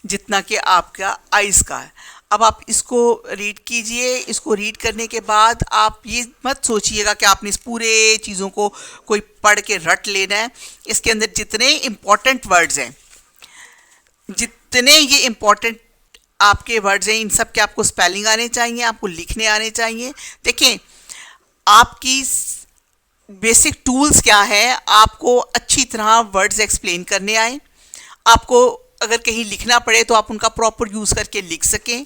जितना कि आपका आइज़ का है। अब आप इसको रीड कीजिए। इसको रीड करने के बाद आप ये मत सोचिएगा कि आपने इस पूरे चीज़ों को कोई पढ़ के रट लेना है। इसके अंदर जितने इम्पोर्टेंट वर्ड्स हैं, जितने ये इम्पोर्टेंट आपके वर्ड्स हैं, इन सब के आपको स्पेलिंग आने चाहिए, आपको लिखने आने चाहिए। देखें, आपकी बेसिक टूल्स क्या है, आपको अच्छी तरह वर्ड्स एक्सप्लेन करने आए, आपको अगर कहीं लिखना पड़े तो आप उनका प्रॉपर यूज़ करके लिख सकें,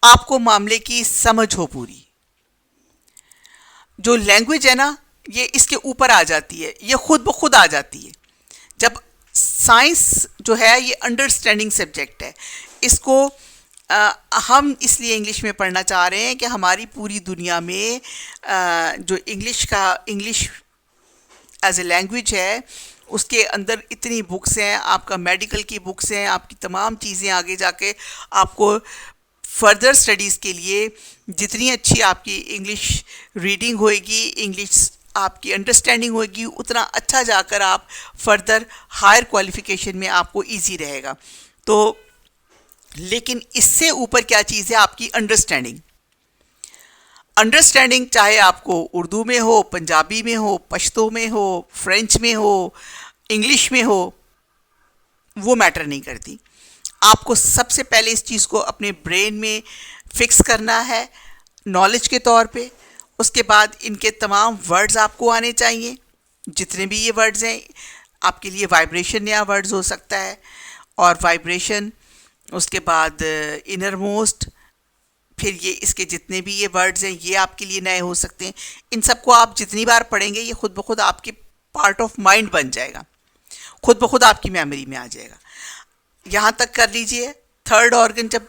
आपको मामले की समझ हो पूरी। जो लैंग्वेज है ना, ये इसके ऊपर आ जाती है, ये खुद ब खुद आ जाती है। जब साइंस जो है ये अंडरस्टैंडिंग सब्जेक्ट है, इसको हम इसलिए इंग्लिश में पढ़ना चाह रहे हैं कि हमारी पूरी दुनिया में जो इंग्लिश एज ए लैंग्वेज है, उसके अंदर इतनी बुक्स हैं, आपका मेडिकल की बुक्स हैं, आपकी तमाम चीज़ें आगे जाके आपको फर्दर स्टडीज़ के लिए जितनी अच्छी आपकी इंग्लिश रीडिंग होएगी, इंग्लिश आपकी अंडरस्टैंडिंग होएगी, उतना अच्छा जाकर आप फर्दर हायर क्वालिफिकेशन में आपको इजी रहेगा। तो लेकिन इससे ऊपर क्या चीज़ है, आपकी अंडरस्टैंडिंग। अंडरस्टैंडिंग चाहे आपको उर्दू में हो, पंजाबी में हो, पश्तो में हो, फ्रेंच में हो, इंग्लिश में हो, वो मैटर नहीं करती। आपको सबसे पहले इस चीज़ को अपने ब्रेन में फिक्स करना है नॉलेज के तौर पे। उसके बाद इनके तमाम वर्ड्स आपको आने चाहिए, जितने भी ये वर्ड्स हैं। आपके लिए वाइब्रेशन नया वर्ड्स हो सकता है, और वाइब्रेशन, उसके बाद इनर मोस्ट, फिर ये इसके जितने भी ये वर्ड्स हैं ये आपके लिए नए हो सकते हैं। इन सबको आप जितनी बार पढ़ेंगे ये खुद ब खुद आपके पार्ट ऑफ माइंड बन जाएगा, खुद ब खुद आपकी मेमोरी में आ जाएगा। यहाँ तक कर लीजिए। थर्ड ऑर्गन, जब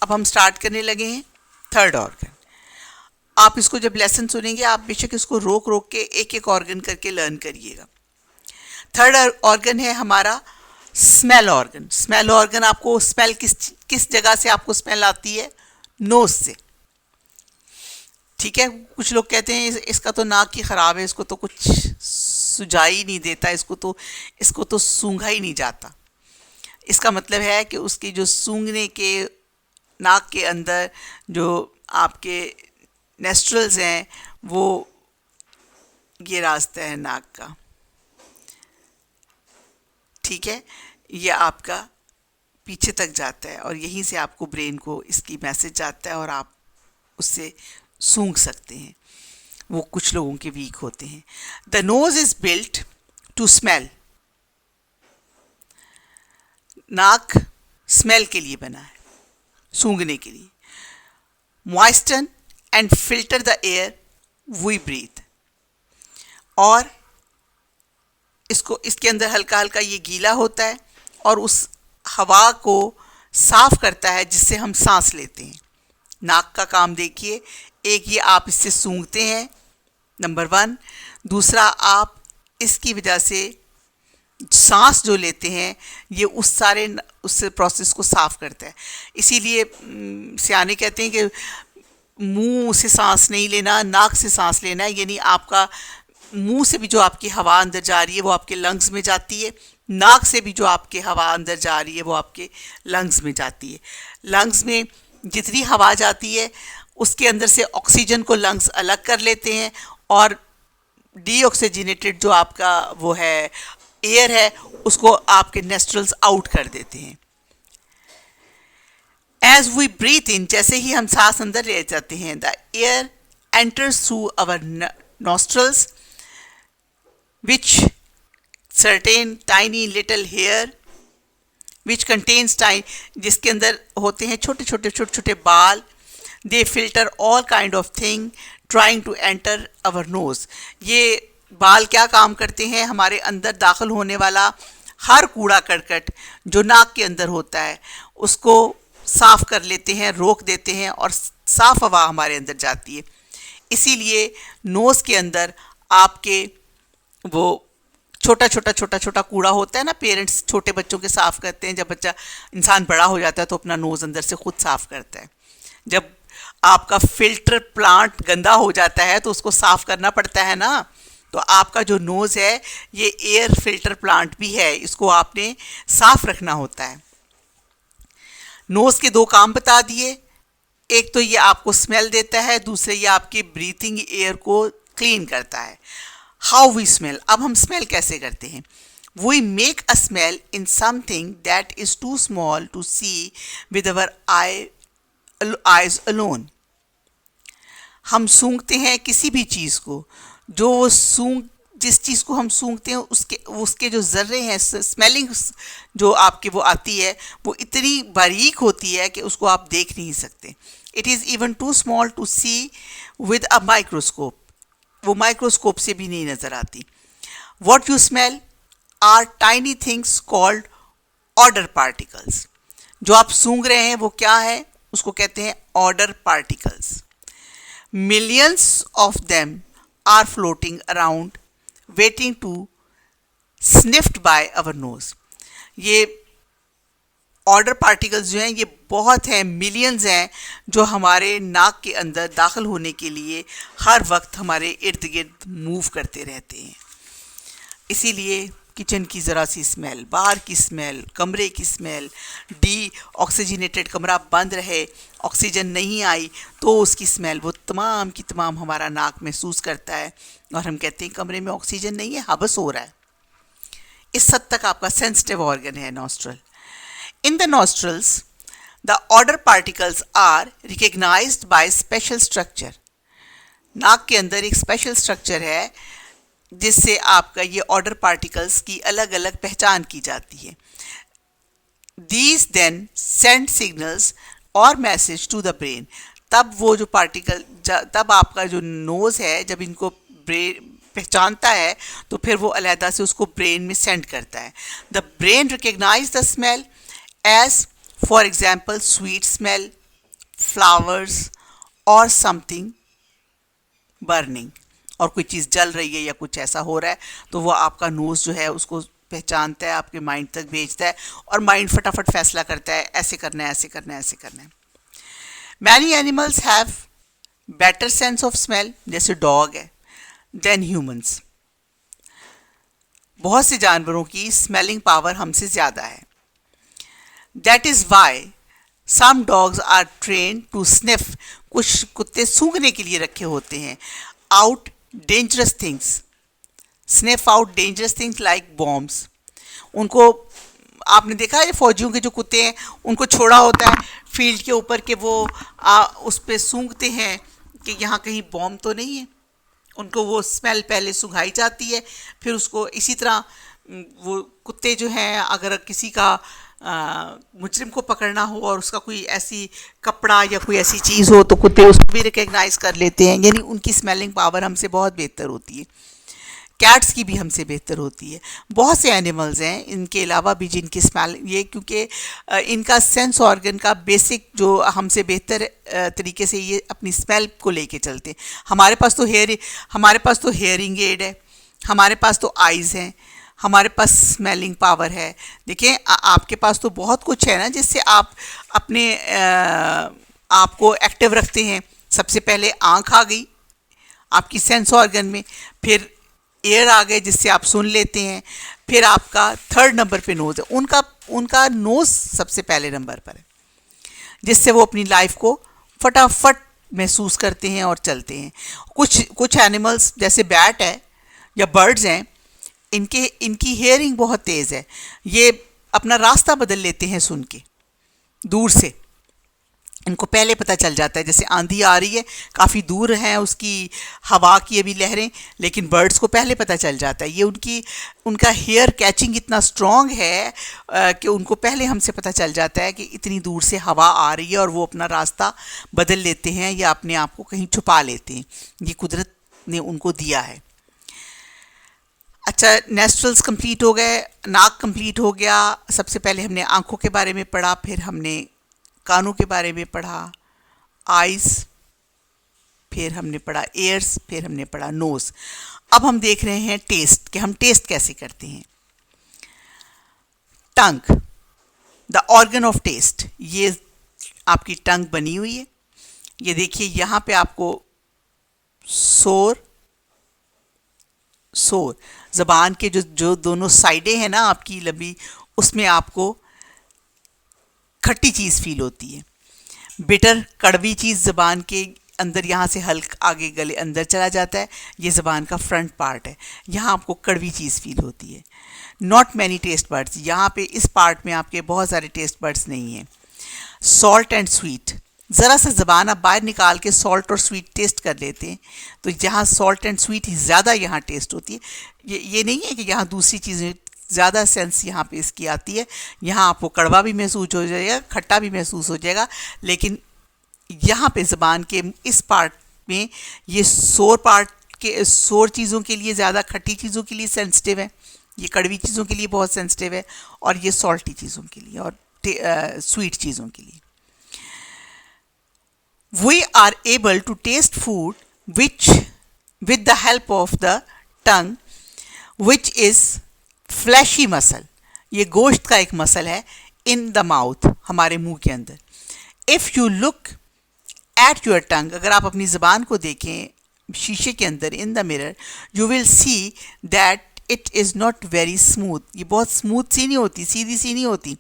अब हम स्टार्ट करने लगे हैं थर्ड ऑर्गन, आप इसको जब लेसन सुनेंगे आप बेशक इसको रोक रोक के एक एक ऑर्गन करके लर्न करिएगा। थर्ड ऑर्गन है हमारा स्मेल ऑर्गन। स्मेल ऑर्गन, आपको स्मेल किस जगह से आपको स्मेल आती है? नोज से। ठीक है, कुछ लोग कहते हैं इसका तो नाक ही ख़राब है, इसको तो कुछ सुझा ही नहीं देता, इसको तो सूंघा ही नहीं जाता। इसका मतलब है कि उसकी जो सूंघने के नाक के अंदर जो आपके नेस्ट्रल्स हैं, वो ये रास्ता है नाक का। ठीक है, ये आपका पीछे तक जाता है और यहीं से आपको ब्रेन को इसकी मैसेज जाता है और आप उससे सूंघ सकते हैं। वो कुछ लोगों के वीक होते हैं। The nose is built to smell. नाक स्मेल के लिए बना है, सूंघने के लिए। Moisten and filter the air we breathe. और इसके अंदर हल्का हल्का ये गीला होता है और उस हवा को साफ करता है जिससे हम सांस लेते हैं। नाक का काम देखिए, एक ये आप इससे सूंघते हैं, नंबर 1। दूसरा, आप इसकी वजह से सांस जो लेते हैं ये उस प्रोसेस को साफ करता है। इसीलिए सियाने कहते हैं कि मुंह से सांस नहीं लेना, नाक से सांस लेना है। यानी आपका मुंह से भी जो आपकी हवा अंदर जा रही है वो आपके लंग्स में जाती है, नाक से भी जो आपकी हवा अंदर जा रही है वो आपके लंग्स में जाती है। लंग्स में जितनी हवा जाती है उसके अंदर से ऑक्सीजन को लंग्स अलग कर लेते हैं और डीऑक्सीजनेटेड जो आपका वो है एयर है उसको आपके नेस्ट्रल्स आउट कर देते हैं। एज वी ब्रीथ इन, जैसे ही हम सांस अंदर ले जाते हैं, the air enters through our nostrils which certain tiny little hair which contains tiny, जिसके अंदर होते हैं छोटे छोटे बाल। they filter all kind of thing trying to enter our nose। ये बाल क्या काम करते हैं? हमारे अंदर दाखिल होने वाला हर कूड़ा करकट जो नाक के अंदर होता है उसको साफ कर लेते हैं, रोक देते हैं और साफ हवा हमारे अंदर जाती है। इसीलिए नोज़ के अंदर आपके वो छोटा कूड़ा होता है ना, पेरेंट्स छोटे बच्चों के साफ़ करते हैं। जब इंसान बड़ा हो जाता है तो अपना नोज़ अंदर से खुद साफ़ करता है। जब आपका फिल्टर प्लांट गंदा हो जाता है तो उसको साफ करना पड़ता है ना। तो आपका जो नोज़ है ये एयर फिल्टर प्लांट भी है, इसको आपने साफ रखना होता है। नोज़ के दो काम बता दिए, एक तो ये आपको स्मेल देता है, दूसरे ये आपकी ब्रीथिंग एयर को क्लीन करता है। हाउ वी स्मेल, अब हम स्मेल कैसे करते हैं? We make a smell in something that is too small to see with our eyes alone. हम सूंघते हैं किसी भी चीज़ को, जो वो जिस चीज़ को हम सूंघते हैं उसके जो ज़र्रे हैं, स्मेलिंग जो आपके वो आती है, वो इतनी बारीक होती है कि उसको आप देख नहीं सकते। It is even too small to see with a microscope, वो माइक्रोस्कोप से भी नहीं नज़र आती। What you smell are tiny things called odour particles. जो आप सूंघ रहे हैं वो क्या है? उसको कहते हैं order particles. Millions of them are floating around waiting to sniffed by our nose। ये ऑर्डर पार्टिकल्स जो हैं ये बहुत हैं, मिलियंस हैं, जो हमारे नाक के अंदर दाखिल होने के लिए हर वक्त हमारे इर्द गिर्द मूव करते रहते हैं। इसीलिए किचन की ज़रा सी स्मेल, बाहर की स्मेल, कमरे की स्मेल, डी ऑक्सीजनेटेड कमरा बंद रहे, ऑक्सीजन नहीं आई तो उसकी स्मेल वो तमाम की तमाम हमारा नाक महसूस करता है और हम कहते हैं कमरे में ऑक्सीजन नहीं है, हबस हो रहा है। इस हद तक आपका सेंसिटिव ऑर्गन है nostril. In the nostrils the odour particles are recognised by special structure. नाक के अंदर एक स्पेशल स्ट्रक्चर है जिससे आपका ये ऑर्डर पार्टिकल्स की अलग अलग पहचान की जाती है। दीज देन सेंड सिग्नल्स और मैसेज टू द ब्रेन। तब वो जो पार्टिकल तब आपका जो नोज़ है जब इनको ब्रेन पहचानता है तो फिर वो अलहदा से उसको ब्रेन में सेंड करता है। The brain recognise the smell as for example sweet smell, flowers और समथिंग बर्निंग, और कोई चीज़ जल रही है या कुछ ऐसा हो रहा है तो वो आपका नोज़ जो है उसको पहचानता है, आपके माइंड तक भेजता है और माइंड फटाफट फैसला करता है ऐसे करना है, ऐसे करना है, ऐसे करना है। Many animals have better sense of smell, जैसे डॉग है, देन ह्यूमंस। बहुत से जानवरों की स्मेलिंग पावर हमसे ज़्यादा है। That is why some dogs are train to sniff. कुछ कुत्ते सूंघने के लिए रखे होते हैं। Out dangerous things, sniff out dangerous things like bombs. उनको आपने देखा है फौजियों के जो कुत्ते हैं उनको छोड़ा होता है फील्ड के ऊपर के वो उस पर सूंघते हैं कि यहाँ कहीं बॉम्ब तो नहीं है। उनको वो स्मेल पहले सुंघाई जाती है, फिर उसको इसी तरह वो कुत्ते जो हैं अगर किसी का मुजरिम को पकड़ना हो और उसका कोई ऐसी कपड़ा या कोई ऐसी चीज़ हो तो कुत्ते उसको भी रिकग्नाइज कर लेते हैं, यानी उनकी स्मेलिंग पावर हमसे बहुत बेहतर होती है। कैट्स की भी हमसे बेहतर होती है। बहुत से एनिमल्स हैं इनके अलावा भी जिनकी स्मेल ये क्योंकि इनका सेंस ऑर्गन का बेसिक जो हमसे बेहतर तरीके से ये अपनी स्मेल को लेके चलते हैं। हमारे पास तो हेयरिंग एड है, हमारे पास तो आइज़ हैं, हमारे पास स्मेलिंग पावर है। देखिए आपके पास तो बहुत कुछ है ना जिससे आप अपने आप को एक्टिव रखते हैं। सबसे पहले आँख आ गई आपकी सेंस ऑर्गन में, फिर एयर आ गए जिससे आप सुन लेते हैं, फिर आपका थर्ड नंबर पे नोज़ है। उनका नोज़ सबसे पहले नंबर पर है जिससे वो अपनी लाइफ को फटाफट महसूस करते हैं और चलते हैं। कुछ एनिमल्स जैसे बैट है या बर्ड्स हैं, इनकी हेयरिंग बहुत तेज़ है, ये अपना रास्ता बदल लेते हैं सुन के दूर से। इनको पहले पता चल जाता है, जैसे आंधी आ रही है काफ़ी दूर है उसकी हवा की अभी लहरें, लेकिन बर्ड्स को पहले पता चल जाता है। ये उनका हेयर कैचिंग इतना स्ट्रॉन्ग है कि उनको पहले हमसे पता चल जाता है कि इतनी दूर से हवा आ रही है और वो अपना रास्ता बदल लेते हैं या अपने आप को कहीं छुपा लेते हैं। ये कुदरत ने उनको दिया है। अच्छा, नोस्ट्रल्स कंप्लीट हो गए, नाक कंप्लीट हो गया। सबसे पहले हमने आँखों के बारे में पढ़ा, फिर हमने कानों के बारे में पढ़ा, आइज़, फिर हमने पढ़ा एयर्स, फिर हमने पढ़ा नोज़। अब हम देख रहे हैं टेस्ट, कि हम टेस्ट कैसे करते हैं। टंग, द ऑर्गन ऑफ टेस्ट, ये आपकी टंग बनी हुई है। ये देखिए यहाँ पे आपको सोर सोर ज़बान के जो जो दोनों साइडें हैं ना आपकी लंबी, उसमें आपको खट्टी चीज़ फील होती है। बिटर कड़वी चीज़ ज़बान के अंदर यहाँ से हल्का आगे गले अंदर चला जाता है, ये ज़बान का फ्रंट पार्ट है, यहाँ आपको कड़वी चीज़ फील होती है। नॉट मैनी टेस्ट बर्ड्स, यहाँ पे इस पार्ट में आपके बहुत सारे टेस्ट बर्ड्स नहीं हैं। सॉल्ट एंड स्वीट, ज़रा सा ज़बान आप बाहर निकाल के सॉल्ट और स्वीट टेस्ट कर लेते हैं तो यहाँ सॉल्ट एंड स्वीट ही ज़्यादा यहाँ टेस्ट होती है। ये नहीं है कि यहाँ दूसरी चीज़ें ज़्यादा सेंस यहाँ पे इसकी आती है। यहाँ आपको कड़वा भी महसूस हो जाएगा, खट्टा भी महसूस हो जाएगा, लेकिन यहाँ पे ज़बान के इस पार्ट में ये सोर पार्ट के सोर चीज़ों के लिए ज़्यादा, खट्टी चीज़ों के लिए सेंसिटिव है, ये कड़वी चीज़ों के लिए बहुत सेंसिटिव है, और ये सॉल्टी चीज़ों के लिए और स्वीट चीज़ों के लिए। We are able to taste food which with the help of the tongue, which is fleshy muscle. ये गोश्त का एक मसल है in the mouth, हमारे मुंह के अंदर। If you look at your tongue, अगर आप अपनी ज़बान को देखें शीशे के अंदर in the mirror, you will see that it is not very smooth. ये बहुत स्मूथ सी नहीं होती, सीधी सी नहीं होती।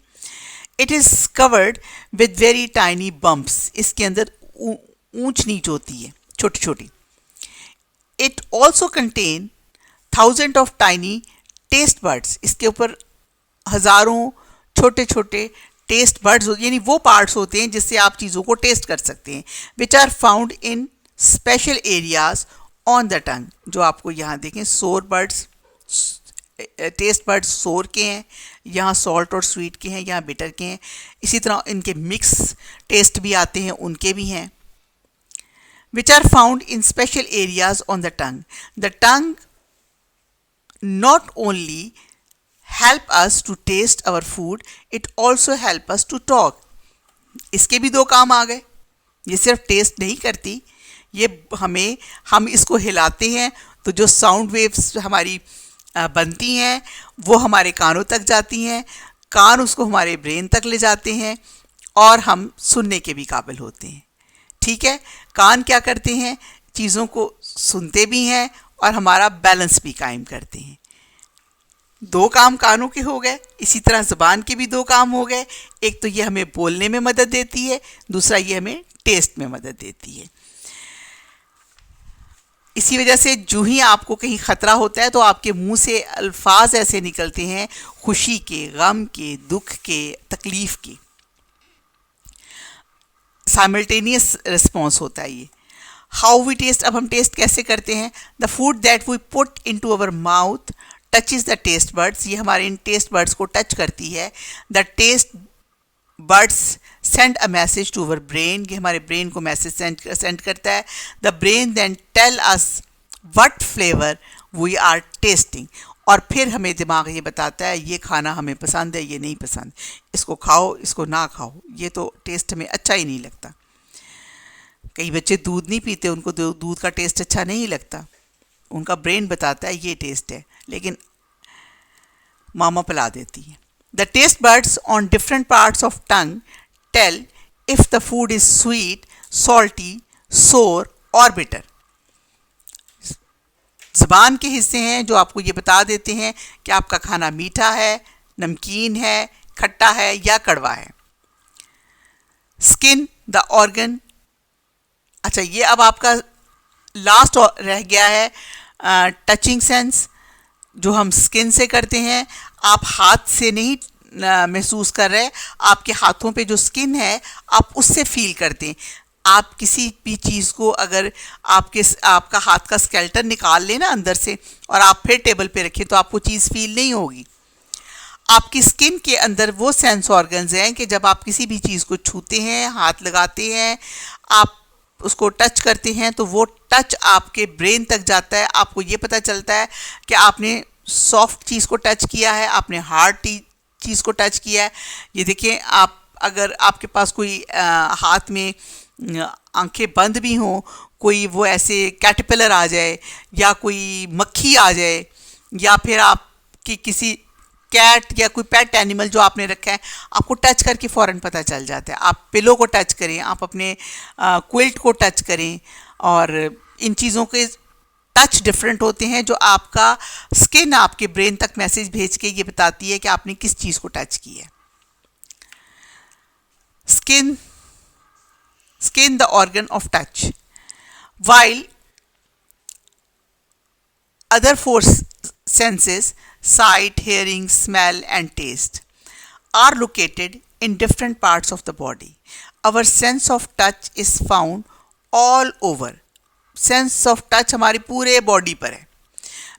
It is covered with very tiny bumps. इसके अंदर ऊंच नीच होती है, छोटी छोटी। It also contain thousand of tiny taste buds, इसके ऊपर हज़ारों छोटे छोटे टेस्ट बर्ड्स होते हैं, यानी वो पार्ट्स होते हैं जिससे आप चीज़ों को टेस्ट कर सकते हैं। Which are found in special areas on the tongue, जो आपको यहाँ देखें सोर बर्ड्स, टेस्ट बर्ड्स सोर के हैं, यहाँ सॉल्ट और स्वीट के हैं, यहाँ बिटर के हैं। इसी तरह इनके मिक्स टेस्ट भी आते हैं, उनके भी हैं। Which are found in special areas on the tongue. The tongue not only help us to taste our food, it also help us to talk. इसके भी दो काम आ गए, ये सिर्फ टेस्ट नहीं करती, ये हम इसको हिलाते हैं तो जो साउंड वेव्स हमारी बनती हैं वो हमारे कानों तक जाती हैं, कान उसको हमारे ब्रेन तक ले जाते हैं और हम सुनने के भी काबिल होते हैं। ठीक है, कान क्या करते हैं, चीज़ों को सुनते भी हैं और हमारा बैलेंस भी कायम करते हैं। दो काम कानों के हो गए, इसी तरह ज़बान के भी दो काम हो गए। एक तो ये हमें बोलने में मदद देती है, दूसरा ये हमें टेस्ट में मदद देती है। इसी वजह से जो ही आपको कहीं ख़तरा होता है तो आपके मुंह से अल्फाज ऐसे निकलते हैं खुशी के, गम के, दुख के, तकलीफ़ के, साइमल्टेनियस रिस्पॉन्स होता है ये। हाउ वी टेस्ट, अब हम टेस्ट कैसे करते हैं। The food that we put into our mouth touches the taste buds, ये हमारे इन टेस्ट बर्ड्स को टच करती है। The taste buds send a message to our brain, ये हमारे ब्रेन को मैसेज सेंड करता है। The brain then tell us what flavour we are tasting, और फिर हमें दिमाग ये बताता है ये खाना हमें पसंद है, ये नहीं पसंद, इसको खाओ, इसको ना खाओ, ये तो टेस्ट हमें अच्छा ही नहीं लगता। कई बच्चे दूध नहीं पीते, उनको दूध का टेस्ट अच्छा नहीं लगता, उनका ब्रेन बताता है ये टेस्ट है, लेकिन मामा पिला देती है। The taste buds on different parts of tongue tell if the food is sweet, salty, sour or bitter. ज़बान के हिस्से हैं जो आपको ये बता देते हैं कि आपका खाना मीठा है, नमकीन है, खट्टा है या कड़वा है। स्किन द ऑर्गन, अच्छा ये अब आपका लास्ट रह गया है टचिंग सेंस, जो हम स्किन से करते हैं। आप हाथ से नहीं महसूस कर रहे, आपके हाथों पे जो स्किन है आप उससे फील करते हैं। आप किसी भी चीज़ को अगर आपका हाथ का स्केल्टन निकाल लें ना अंदर से और आप फिर टेबल पे रखें तो आपको चीज़ फील नहीं होगी। आपकी स्किन के अंदर वो सेंस ऑर्गन्स हैं कि जब आप किसी भी चीज़ को छूते हैं, हाथ लगाते हैं, आप उसको टच करते हैं तो वो टच आपके ब्रेन तक जाता है। आपको ये पता चलता है कि आपने सॉफ्ट चीज़ को टच किया है, आपने हार्ड चीज़ को टच किया है। ये देखें, आप अगर आपके पास कोई हाथ में आंखें बंद भी हों, कोई वो ऐसे कैटरपिलर आ जाए या कोई मक्खी आ जाए या फिर आपकी किसी कैट या कोई पेट एनिमल जो आपने रखा है, आपको टच करके फ़ौरन पता चल जाता है। आप पिलो को टच करें, आप अपने क्विल्ट को टच करें, और इन चीज़ों के टच डिफरेंट होते हैं, जो आपका स्किन आपके ब्रेन तक मैसेज भेज के ये बताती है कि आपने किस चीज़ को टच की है। Skin the organ of touch, while other four senses, sight, hearing, smell and taste, are located in different parts of the body. Our sense of touch is found all over. Sense of touch हमारी पूरे बॉडी पर है,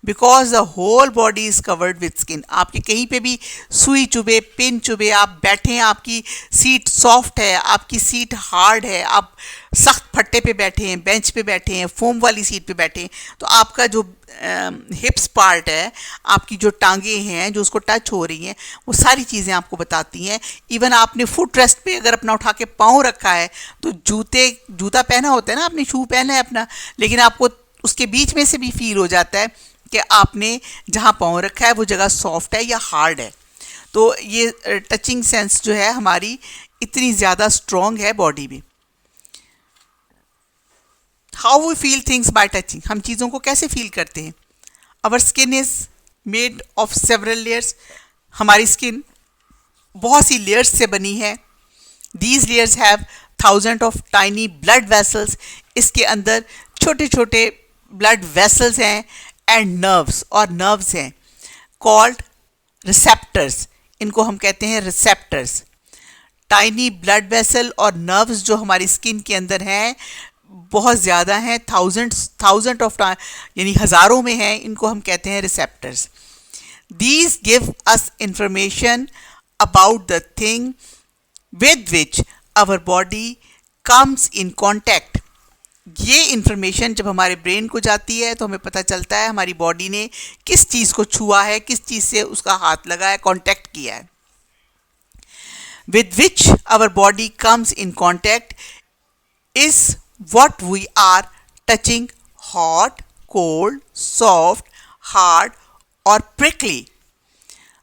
because the whole body is covered with skin. आपके कहीं पे भी सुई चुभे, पिन चुभे, आप बैठे हैं, आपकी सीट सॉफ्ट है, आपकी सीट हार्ड है, आप सख्त फट्टे पे बैठे हैं, बेंच पे बैठे हैं, फोम वाली सीट पे बैठे हैं, तो आपका जो हिप्स पार्ट है, आपकी जो टांगे हैं जो उसको टच हो रही हैं, वो सारी चीज़ें आपको बताती हैं। इवन आपने फुट रेस्ट पे अगर अपना उठा के पाँव रखा है, तो जूता पहना होता है ना, आपने शू पहना है अपना, लेकिन आपको उसके बीच में से भी फील हो जाता है कि आपने जहाँ पाँव रखा है वो जगह सॉफ्ट है या हार्ड है। तो ये टचिंग सेंस जो है हमारी इतनी ज़्यादा स्ट्रॉन्ग है बॉडी में। How we feel things by touching, हम चीज़ों को कैसे फील करते हैं। Our skin is made of several layers, हमारी स्किन बहुत सी लेयर्स से बनी है। These layers have thousand of tiny blood vessels, इसके अंदर छोटे छोटे ब्लड वेसल्स हैं, एंड नर्व्स, और नर्व्स हैं कॉल्ड रिसेप्टर्स, इनको हम कहते हैं रिसेप्टर्स। टाइनी ब्लड वेसल और नर्व्स जो हमारी स्किन के अंदर हैं बहुत ज़्यादा हैं, थाउजेंड ऑफ यानी हज़ारों में हैं, इनको हम कहते हैं receptors. These give us information about the thing with which our body comes in contact. ये इंफॉर्मेशन जब हमारे ब्रेन को जाती है तो हमें पता चलता है हमारी बॉडी ने किस चीज़ को छुआ है, किस चीज़ से उसका हाथ लगा है, कॉन्टैक्ट किया है। With which our body comes in contact is what we are touching, hot, cold, soft, hard और prickly।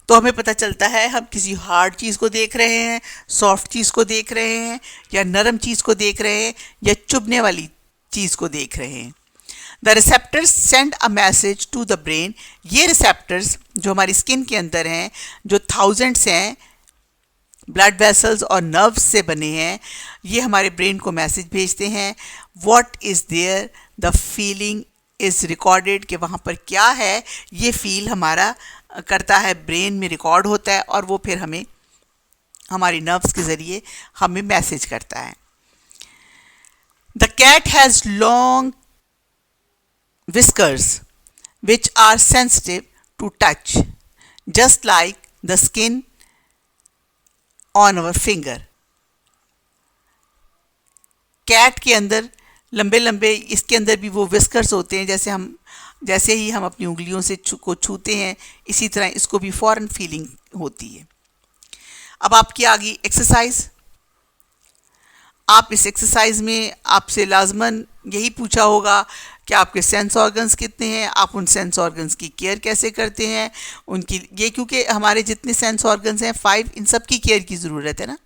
तो हमें पता चलता है हम किसी हार्ड चीज़ को देख रहे हैं, सॉफ्ट चीज़ को देख रहे हैं, या नरम चीज़ को देख रहे हैं, या चुभने वाली चीज़ को देख रहे हैं। The receptors send a message to the brain, ये रिसेप्टर्स जो हमारी स्किन के अंदर हैं, जो थाउजेंड्स हैं, ब्लड वेसल्स और नर्व्स से बने हैं, ये हमारे ब्रेन को मैसेज भेजते हैं। What is there, the feeling is recorded, कि वहाँ पर क्या है, ये फील हमारा करता है, ब्रेन में रिकॉर्ड होता है, और वो फिर हमें हमारी नर्व्स के ज़रिए हमें मैसेज करता है। The cat has long whiskers which are sensitive to touch, just like the skin on our finger। Cat के अंदर लंबे लंबे, इसके अंदर भी वो विस्कर्स होते हैं, जैसे ही हम अपनी उंगलियों से को छूते हैं, इसी तरह इसको भी फ़ौरन फीलिंग होती है। अब आपकी आ गई एक्सरसाइज। आप इस एक्सरसाइज में आपसे लाजमन यही पूछा होगा कि आपके सेंस ऑर्गन्स कितने हैं, आप उन सेंस ऑर्गन्स की केयर कैसे करते हैं, उनकी ये, क्योंकि हमारे जितने सेंस ऑर्गन्स हैं 5, इन सब की केयर की ज़रूरत है ना।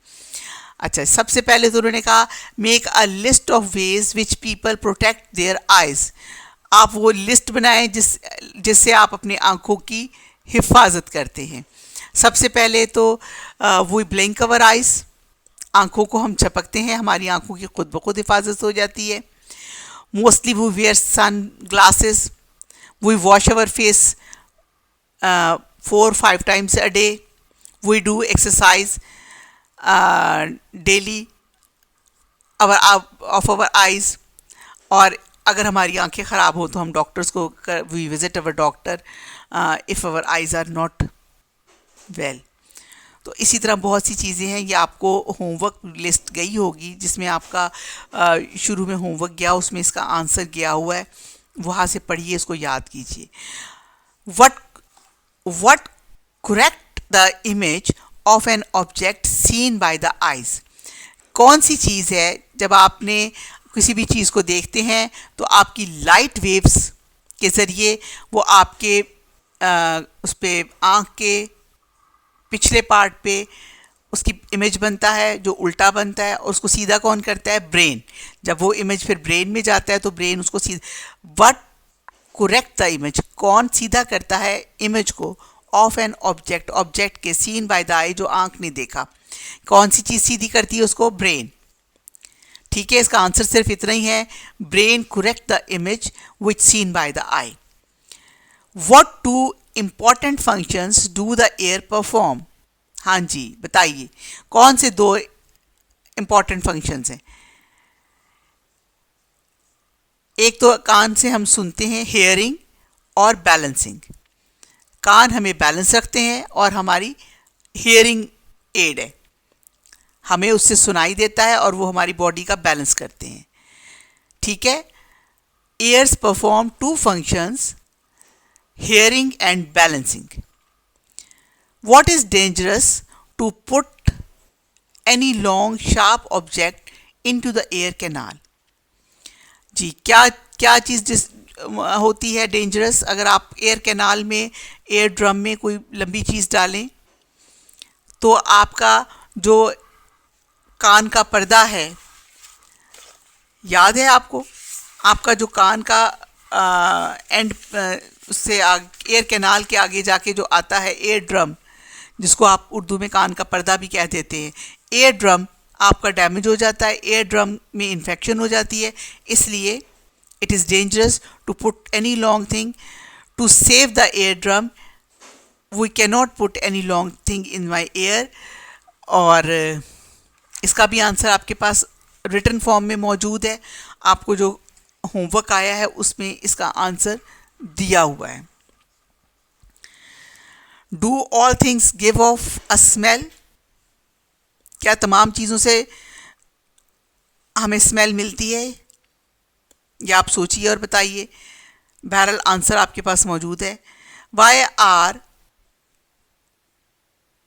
अच्छा, सबसे पहले तो उन्होंने कहा make a list of ways which people protect their eyes. आप वो लिस्ट बनाएं जिससे आप अपनी आँखों की हिफाजत करते हैं। सबसे पहले तो वो ब्लिंक अवर आइज़, आँखों को हम झपकते हैं, हमारी आँखों की खुद ब खुद हिफाजत हो जाती है। Mostly we wear sunglasses, we wash our face 4-5 times a day, we do exercise daily of our eyes, और अगर हमारी आंखें ख़राब हो तो हम डॉक्टर्स को we visit our doctor if our eyes are not well. तो इसी तरह बहुत सी चीज़ें हैं, ये आपको होमवर्क लिस्ट गई होगी जिसमें आपका शुरू में होमवर्क गया, उसमें इसका आंसर गया हुआ है, वहाँ से पढ़िए, इसको याद कीजिए। What correct the image of an object seen by the eyes. कौन सी चीज़ है जब आपने किसी भी चीज़ को देखते हैं तो आपकी लाइट वेव्स के ज़रिए वो आपके उस पर आँख के पिछले पार्ट पे उसकी इमेज बनता है जो उल्टा बनता है, और उसको सीधा कौन करता है? ब्रेन। जब वो इमेज फिर ब्रेन में जाता है तो ब्रेन उसको सीधा व्हाट करेक्ट द इमेज, कौन सीधा करता है इमेज को ऑफ एन ऑब्जेक्ट, ऑब्जेक्ट के सीन बाय द आई, जो आंख ने देखा, कौन सी चीज सीधी करती है उसको? ब्रेन। ठीक है, इसका आंसर सिर्फ इतना ही है, brain correct the image which seen by the eye. What two important functions do the ear perform? हाँ जी, बताइए कौन से दो इंपॉर्टेंट फंक्शंस हैं? एक तो कान से हम सुनते हैं, हेयरिंग और बैलेंसिंग। कान हमें बैलेंस रखते हैं और हमारी हेयरिंग एड है, हमें उससे सुनाई देता है और वो हमारी बॉडी का बैलेंस करते हैं। ठीक है, ears perform two functions, hearing and balancing. What is dangerous to put any long sharp object into the air canal? जी, क्या क्या चीज़ जिस होती है डेंजरस? अगर आप एयर कैनाल में, एयर ड्रम में कोई लंबी चीज़ डालें तो आपका जो कान का पर्दा है, याद है आपको, आपका जो कान का एंड उससे एयर कैनाल के आगे जाके जो आता है एयर ड्रम, जिसको आप उर्दू में कान का पर्दा भी कह देते हैं, एयर ड्रम आपका डैमेज हो जाता है, एयर ड्रम में इन्फेक्शन हो जाती है। इसलिए it is dangerous to put any long thing to save the eardrum. We can not put any long thing in my ear. और इसका भी आंसर आपके पास रिटन फॉर्म में मौजूद है, आपको जो होमवर्क आया है उसमें इसका आंसर दिया हुआ है। Do all things give of a smell? क्या तमाम चीज़ों से हमें स्मेल मिलती है? या आप सोचिए और बताइए। बहरहाल आंसर आपके पास मौजूद है। Why are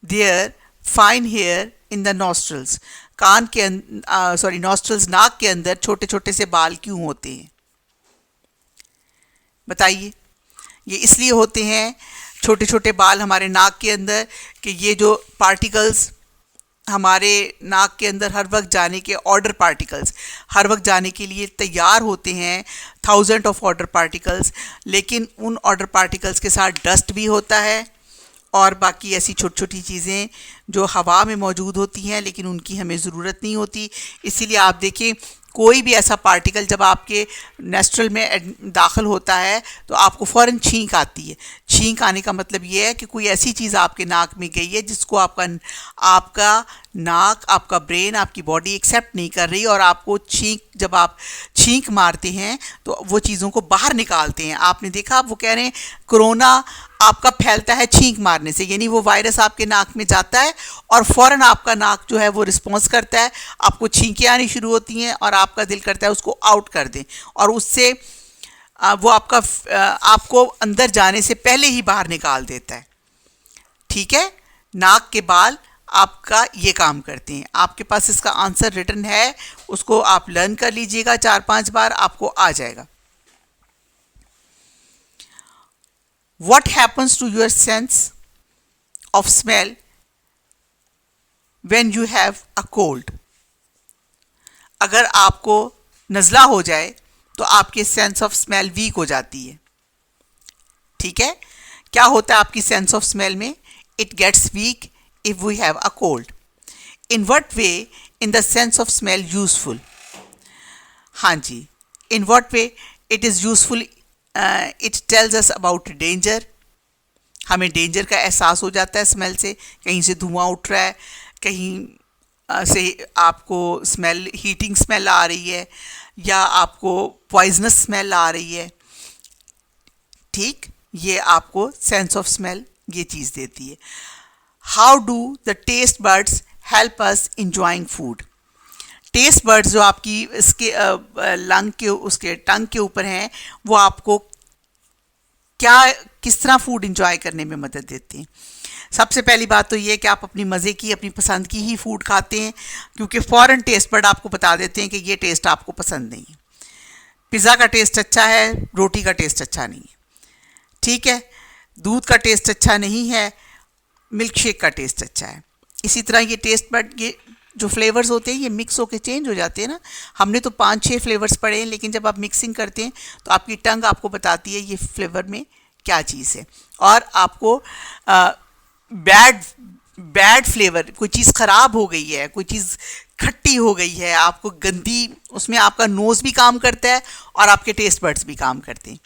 there fine hair in the nostrils? कान के नॉस्ट्रल्स, नाक के अंदर छोटे छोटे से बाल क्यों होते हैं? बताइए। ये इसलिए होते हैं छोटे छोटे बाल हमारे नाक के अंदर कि ये जो पार्टिकल्स हमारे नाक के अंदर हर वक्त जाने के, ऑर्डर पार्टिकल्स हर वक्त जाने के लिए तैयार होते हैं, 1000 ऑफ ऑर्डर पार्टिकल्स, लेकिन उन ऑर्डर पार्टिकल्स के साथ डस्ट भी होता है और बाकी ऐसी छोटी छोटी चीज़ें जो हवा में मौजूद होती हैं लेकिन उनकी हमें ज़रूरत नहीं होती। इसीलिए आप देखें, कोई भी ऐसा पार्टिकल जब आपके नोस्ट्रल में दाखिल होता है तो आपको फ़ौरन छींक आती है। छींक आने का मतलब ये है कि कोई ऐसी चीज़ आपके नाक में गई है जिसको आपका नाक, आपका ब्रेन, आपकी बॉडी एक्सेप्ट नहीं कर रही, और आपको जब आप छींक मारते हैं तो वो चीज़ों को बाहर निकालते हैं। आपने देखा, वो कह रहे हैं कोरोना आपका फैलता है छींक मारने से, यानी वो वायरस आपके नाक में जाता है और फ़ौरन आपका नाक जो है वो रिस्पॉन्स करता है, आपको छींकें आनी शुरू होती हैं और आपका दिल करता है उसको आउट कर दें, और उससे वो आपको अंदर जाने से पहले ही बाहर निकाल देता है। ठीक है, नाक के बाल आपका ये काम करते हैं। आपके पास इसका आंसर रिटन है, उसको आप लर्न कर लीजिएगा 4-5 बार, आपको आ जाएगा। What happens to your sense of smell when you have a cold? अगर आपको नज़ला हो जाए तो आपकी सेंस ऑफ स्मेल वीक हो जाती है। ठीक है, क्या होता है आपकी सेंस ऑफ स्मेल में? It gets weak if we have a cold. In what way in the sense of smell useful? हाँ जी, in what way it is useful? It tells us about danger. हमें डेंजर का एहसास हो जाता है स्मेल से, कहीं से धुआं उठ रहा है, कहीं से आपको स्मेल, हीटिंग स्मेल आ रही है, या आपको पॉइजनस स्मेल आ रही है। ठीक, ये आपको सेंस ऑफ स्मेल ये चीज़ देती है। How do the taste birds help us enjoying food? Taste buds जो आपकी इसके लंग के, उसके टंग के ऊपर हैं, वो आपको किस तरह फूड इंजॉय करने में मदद देते हैं? सबसे पहली बात तो ये है कि आप अपनी मज़े की, अपनी पसंद की ही फूड खाते हैं, क्योंकि फ़ौरन टेस्ट बर्ड आपको बता देते हैं कि ये टेस्ट आपको पसंद नहीं है। पिज़्ज़ा का टेस्ट अच्छा है, रोटी का टेस्ट अच्छा नहीं है। ठीक है, दूध का टेस्ट अच्छा नहीं है, मिल्क शेक का टेस्ट अच्छा है। इसी तरह ये टेस्ट बट ये जो फ्लेवर्स होते हैं ये मिक्स होके चेंज हो जाते हैं ना। हमने तो 5-6 फ्लेवर्स पढ़े हैं, लेकिन जब आप मिक्सिंग करते हैं तो आपकी टंग आपको बताती है ये फ्लेवर में क्या चीज़ है। और आपको बैड बैड फ्लेवर, कोई चीज़ ख़राब हो गई है, कोई चीज़ खट्टी हो गई है, आपको गंदी, उसमें आपका नोज़ भी काम करता है और आपके टेस्ट बड्स भी काम करते हैं,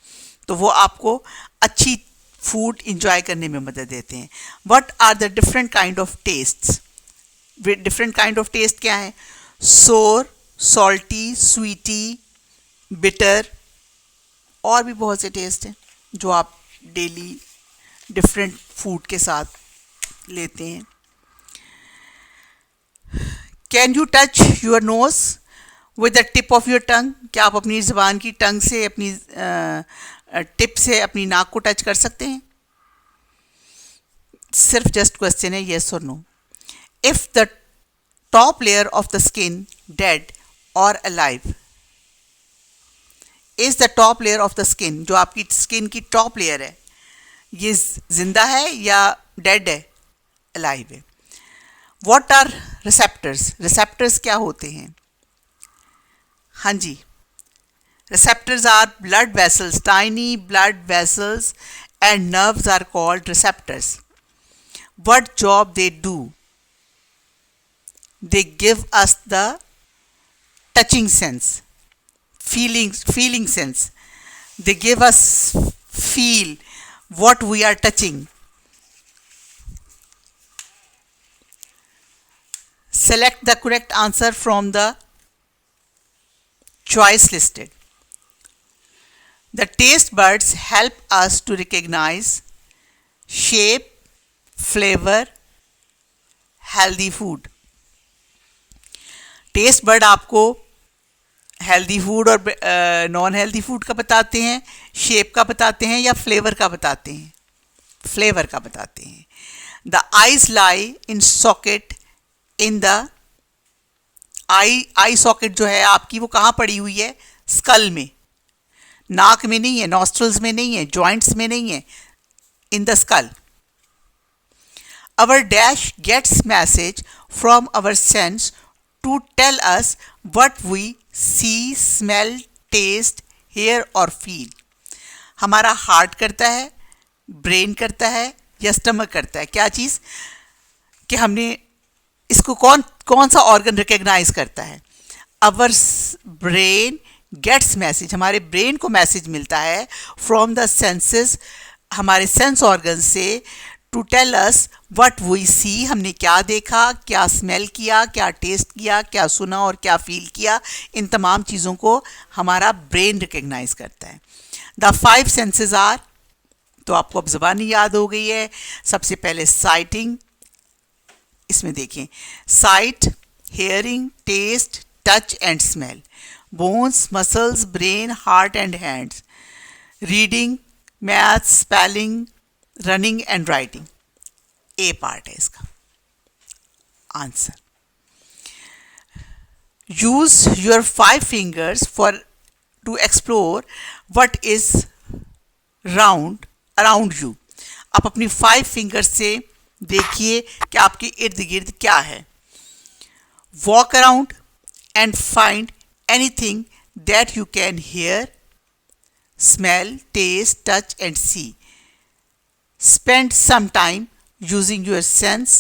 तो वो आपको अच्छी फूड इंजॉय करने में मदद देते हैं। What are the different kind of tests? Different kind of taste क्या है? सोर, सॉल्टी, स्वीटी, बिटर, और भी बहुत से टेस्ट हैं जो आप डेली डिफरेंट फूड के साथ लेते हैं। Can you touch your nose with the tip of your tongue? क्या आप अपनी ज़बान की टंग से, अपनी टिप से अपनी नाक को टच कर सकते हैं? सिर्फ जस्ट क्वेश्चन है, येस और no. If the top layer of the skin dead और alive, is the top layer of the skin, जो आपकी स्किन की टॉप लेयर है, ये जिंदा है या डेड है, अलाइव है? What are receptors? रिसेप्टर्स क्या होते हैं? हाँ जी, receptors are blood vessels, tiny blood vessels, and nerves are called receptors. What job they do? They give us the touching sense, feeling sense. They give us feel what we are touching. Select the correct answer from the choice listed. The taste buds help us to recognize shape, flavor, healthy food. Taste bud आपको हेल्दी फूड और नॉन हेल्दी फूड का बताते हैं, शेप का बताते हैं, या फ्लेवर का बताते हैं? फ्लेवर का बताते हैं। The eyes lie in socket in the I socket जो है आपकी, वो कहाँ पड़ी हुई है? स्कल में, नाक में नहीं है, नॉस्ट्रल्स में नहीं है, जॉइंट्स में नहीं है, in the skull. Our dash gets message from our sense to tell us what we see, smell, taste, hear or feel. हमारा हार्ट करता है, ब्रेन करता है, या स्टमक करता है? क्या चीज़ कि हमने इसको कौन सा ऑर्गन रिकग्नाइज करता है? अवर ब्रेन गेट्स मैसेज, हमारे ब्रेन को मैसेज मिलता है फ्रॉम द सेंसेस, हमारे सेंस ऑर्गन से, to tell us what we see, हमने क्या देखा, क्या स्मेल किया, क्या टेस्ट किया, क्या सुना और क्या फील किया। इन तमाम चीज़ों को हमारा ब्रेन रिकग्नाइज करता है। द 5 सेंसेस आर, तो आपको अब ज़बानी याद हो गई है। सबसे पहले साइटिंग, इसमें देखें, sight, hearing, taste, touch and smell. Bones, muscles, brain, heart and hands. Reading, math, spelling, running and writing. A part है इसका answer. Use your 5 fingers for to explore what is round around you. आप अपनी 5 फिंगर्स से देखिए कि आपके इर्द गिर्द क्या है। Walk around and find anything that you can hear, smell, taste, touch and see. Spend some time using your sense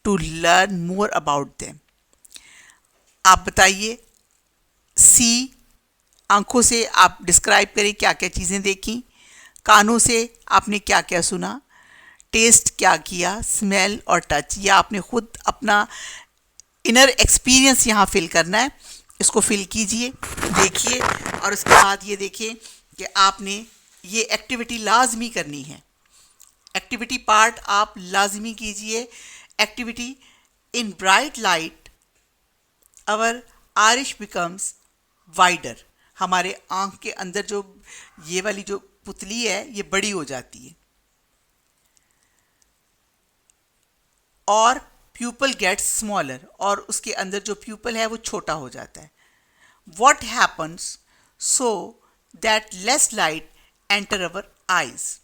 to learn more about them. आप बताइए, सी, आंखों से आप डिस्क्राइब करें क्या क्या चीज़ें देखी, कानों से आपने क्या क्या सुना, टेस्ट क्या किया, स्मेल और टच, या आपने खुद अपना इनर एक्सपीरियंस यहाँ फिल करना है। इसको फिल कीजिए, देखिए, और उसके बाद ये देखिए कि आपने ये एक्टिविटी लाजमी करनी है। एक्टिविटी पार्ट आप लाजमी कीजिए। Activity, in bright light our iris becomes wider. हमारे आंख के अंदर जो ये वाली जो पुतली है ये बड़ी हो जाती है, और प्यूपल गेट्स स्मॉलर, और उसके अंदर जो प्यूपल है वो छोटा हो जाता है। What happens so that less light enter our eyes.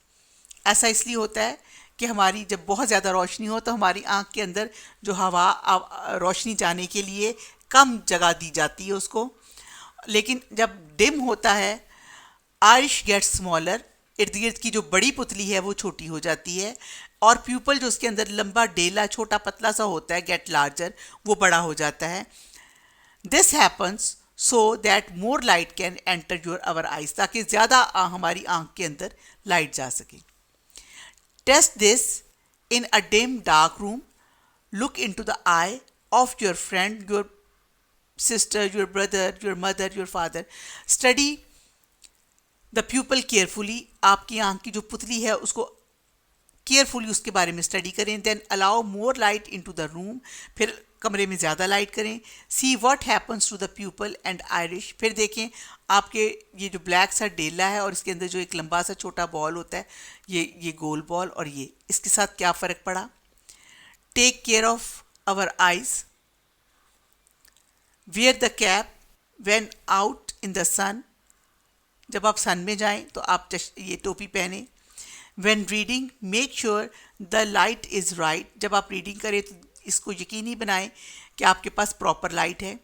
ऐसा इसलिए होता है कि हमारी जब बहुत ज़्यादा रोशनी हो तो हमारी आँख के अंदर जो हवा रोशनी जाने के लिए कम जगह दी जाती है उसको, लेकिन जब डिम होता है आइरिश गेट्स स्मॉलर, इर्द गिर्द की जो बड़ी पुतली है वो छोटी हो जाती है, और प्यूपल जो उसके अंदर लंबा डेला छोटा पतला सा होता है गेट लार्जर, वो बड़ा हो जाता है। This happens so that more light can enter your our eyes, ताकि ज़्यादा हमारी आँख के अंदर लाइट जा सके। Test this in a dim dark room, look into the eye of your friend, your sister, your brother, your mother, your father. Study the pupil carefully. आपकी आंख की जो पुतली है उसको केयरफुली उसके बारे में स्टडी करें. Then allow more light into the room, फिर कमरे में ज़्यादा लाइट करें. See what happens to the pupil and iris, फिर देखें आपके ये जो ब्लैक सा डेला है और इसके अंदर जो एक लंबा सा छोटा बॉल होता है, ये गोल बॉल, और ये इसके साथ क्या फ़र्क पड़ा. Take care of our eyes. Wear the cap when out in the sun, जब आप सन में जाएं तो आप ये टोपी पहने. When reading, make sure the light is right. जब आप रीडिंग करें तो इसको यकीनी बनाएं कि आपके पास प्रॉपर लाइट है.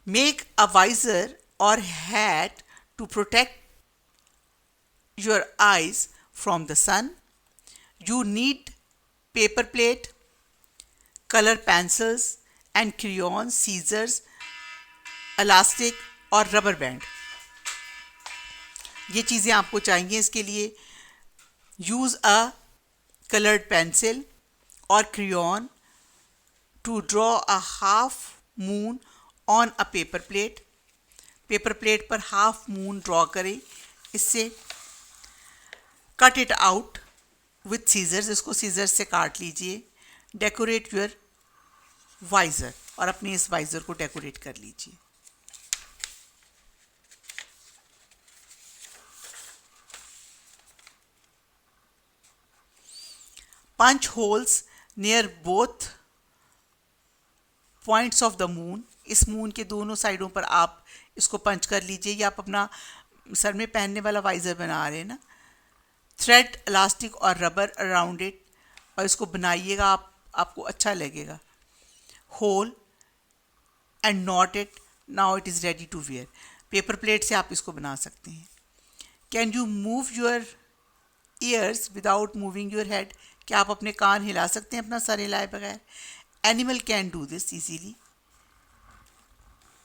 Make a visor or hat to protect your eyes from the sun. You need paper plate, color pencils and crayons, scissors, elastic और rubber band. ये चीज़ें आपको चाहिए इसके लिए. यूज़ अ कलर्ड पेंसिल और crayon to draw a half moon on a paper plate. Paper plate पर हाफ मून ड्रॉ करें. इससे cut it out with scissors, इसको सीजर्स से काट लीजिए. डेकोरेट योर वाइज़र, और अपने इस वाइज़र को डेकोरेट कर लीजिए. Punch holes near both points of the moon. इस मून के दोनों साइडों पर आप इसको पंच कर लीजिए. ये आप अपना सर में पहनने वाला वाइज़र बना रहे हैं ना. थ्रेड, इलास्टिक और रबर अराउंड इट, और इसको बनाइएगा आपको अच्छा लगेगा. Hole and knot it. Now it is ready to wear. Paper plate से आप इसको बना सकते हैं. Can you move your ears without moving your head, क्या आप अपने कान हिला सकते हैं अपना सर हिलाए बगैर. Animal can do this easily.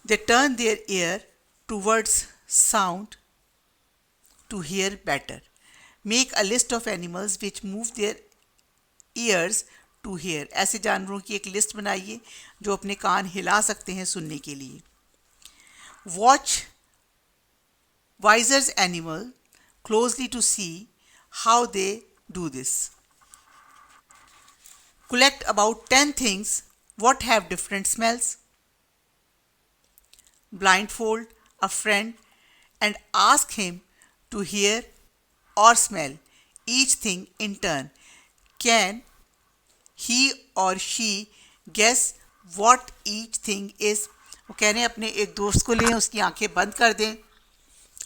They turn their ear towards sound to hear better. Make a list of animals which move their ears to hear. ऐसे जानवरों की एक लिस्ट बनाइए जो अपने कान हिला सकते हैं सुनने के लिए. Watch various animal closely to see how they do this. Collect about 10 things what have different smells. Blindfold a friend and ask him to hear or smell each thing in turn. Can he or she guess what each thing is? वो कह रहे हैं अपने एक दोस्त को लें, उसकी आंखें बंद कर दें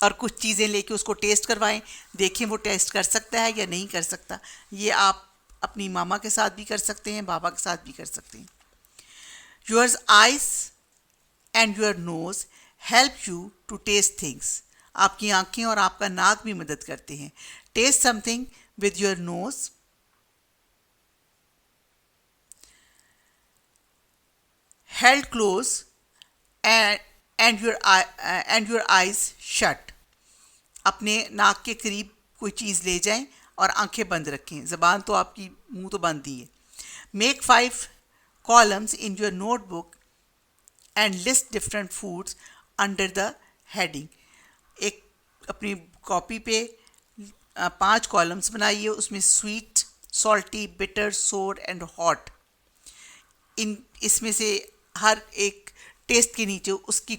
और कुछ चीज़ें लेके उसको टेस्ट करवाएं. देखें वो टेस्ट कर सकता है या नहीं कर सकता. ये आप अपनी मामा के साथ भी कर सकते हैं, बाबा के साथ भी कर सकते हैं. Yours eyes and your nose help you to taste things. आपकी आंखें और आपका नाक भी मदद करते हैं. Taste something with your nose. Held close and your eyes shut. अपने नाक के करीब कोई चीज़ ले जाएं और आंखें बंद रखें. ज़बान तो आपकी, मुंह तो बंद ही है. Make 5 columns in your notebook and list different foods under the heading. एक अपनी कॉपी पे 5 कॉलम्स बनाइए. उसमें स्वीट, सॉल्टी, बिटर, सोर एंड हॉट. इसमें से हर एक टेस्ट के नीचे उसके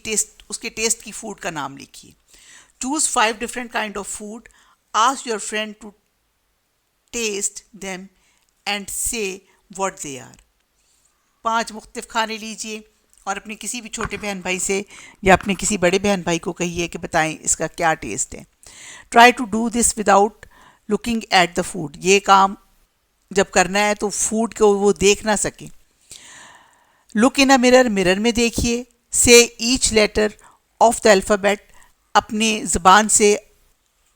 टेस्ट की फूड का नाम लिखिए. Choose 5 different kind of food. Ask your friend to taste them and say what they are. 5 मुख्तलिफ खाने लीजिए और अपने किसी भी छोटे बहन भाई से या अपने किसी बड़े बहन भाई को कहिए कि बताएं इसका क्या टेस्ट है. Try to do this without looking at the food, ये काम जब करना है तो फूड को वो देख ना सके। Look in a mirror, mirror में देखिए। Say each letter of the alphabet, अपने ज़बान से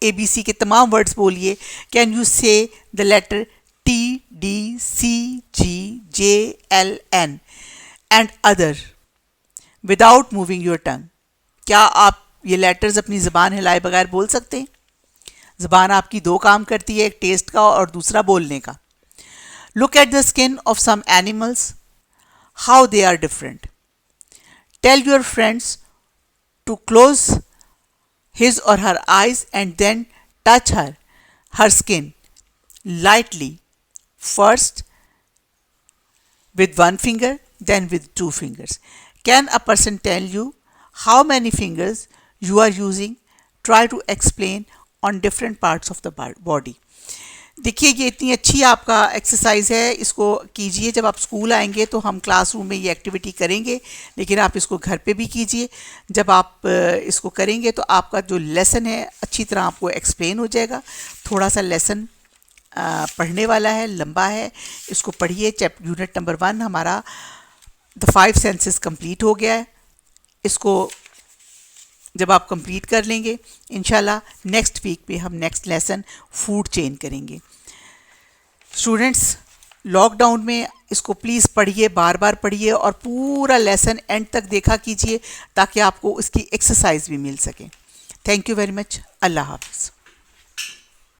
ABC के तमाम वर्ड्स बोलिए। Can you say the letter TDCGJLN and other without moving your tongue. क्या आप ये लेटर्स अपनी ज़बान हिलाए बगैर बोल सकते हैं? ज़बान आपकी दो काम करती है, एक टेस्ट का और दूसरा बोलने का। Look at the skin of some animals, how they are different. Tell your friends to close his or her eyes and then touch her skin lightly, first with one finger, then with two fingers. Can a person tell you how many fingers you are using? Try to explain on different parts of the body. देखिए ये इतनी अच्छी आपका एक्सरसाइज है, इसको कीजिए। जब आप स्कूल आएंगे तो हम क्लासरूम में ये एक्टिविटी करेंगे, लेकिन आप इसको घर पे भी कीजिए। जब आप इसको करेंगे तो आपका जो लेसन है अच्छी तरह आपको एक्सप्लेन हो जाएगा। थोड़ा सा लेसन पढ़ने वाला है, लंबा है, इसको पढ़िए। यूनिट नंबर 1 हमारा द 5 सेंसेस कंप्लीट हो गया है। इसको जब आप कंप्लीट कर लेंगे इंशाल्लाह नेक्स्ट वीक पे हम नेक्स्ट लेसन फूड चेन करेंगे। स्टूडेंट्स, लॉकडाउन में इसको प्लीज़ पढ़िए, बार बार पढ़िए और पूरा लेसन एंड तक देखा कीजिए ताकि आपको इसकी एक्सरसाइज भी मिल सके। Thank you very much. अल्लाह हाफ़िज़।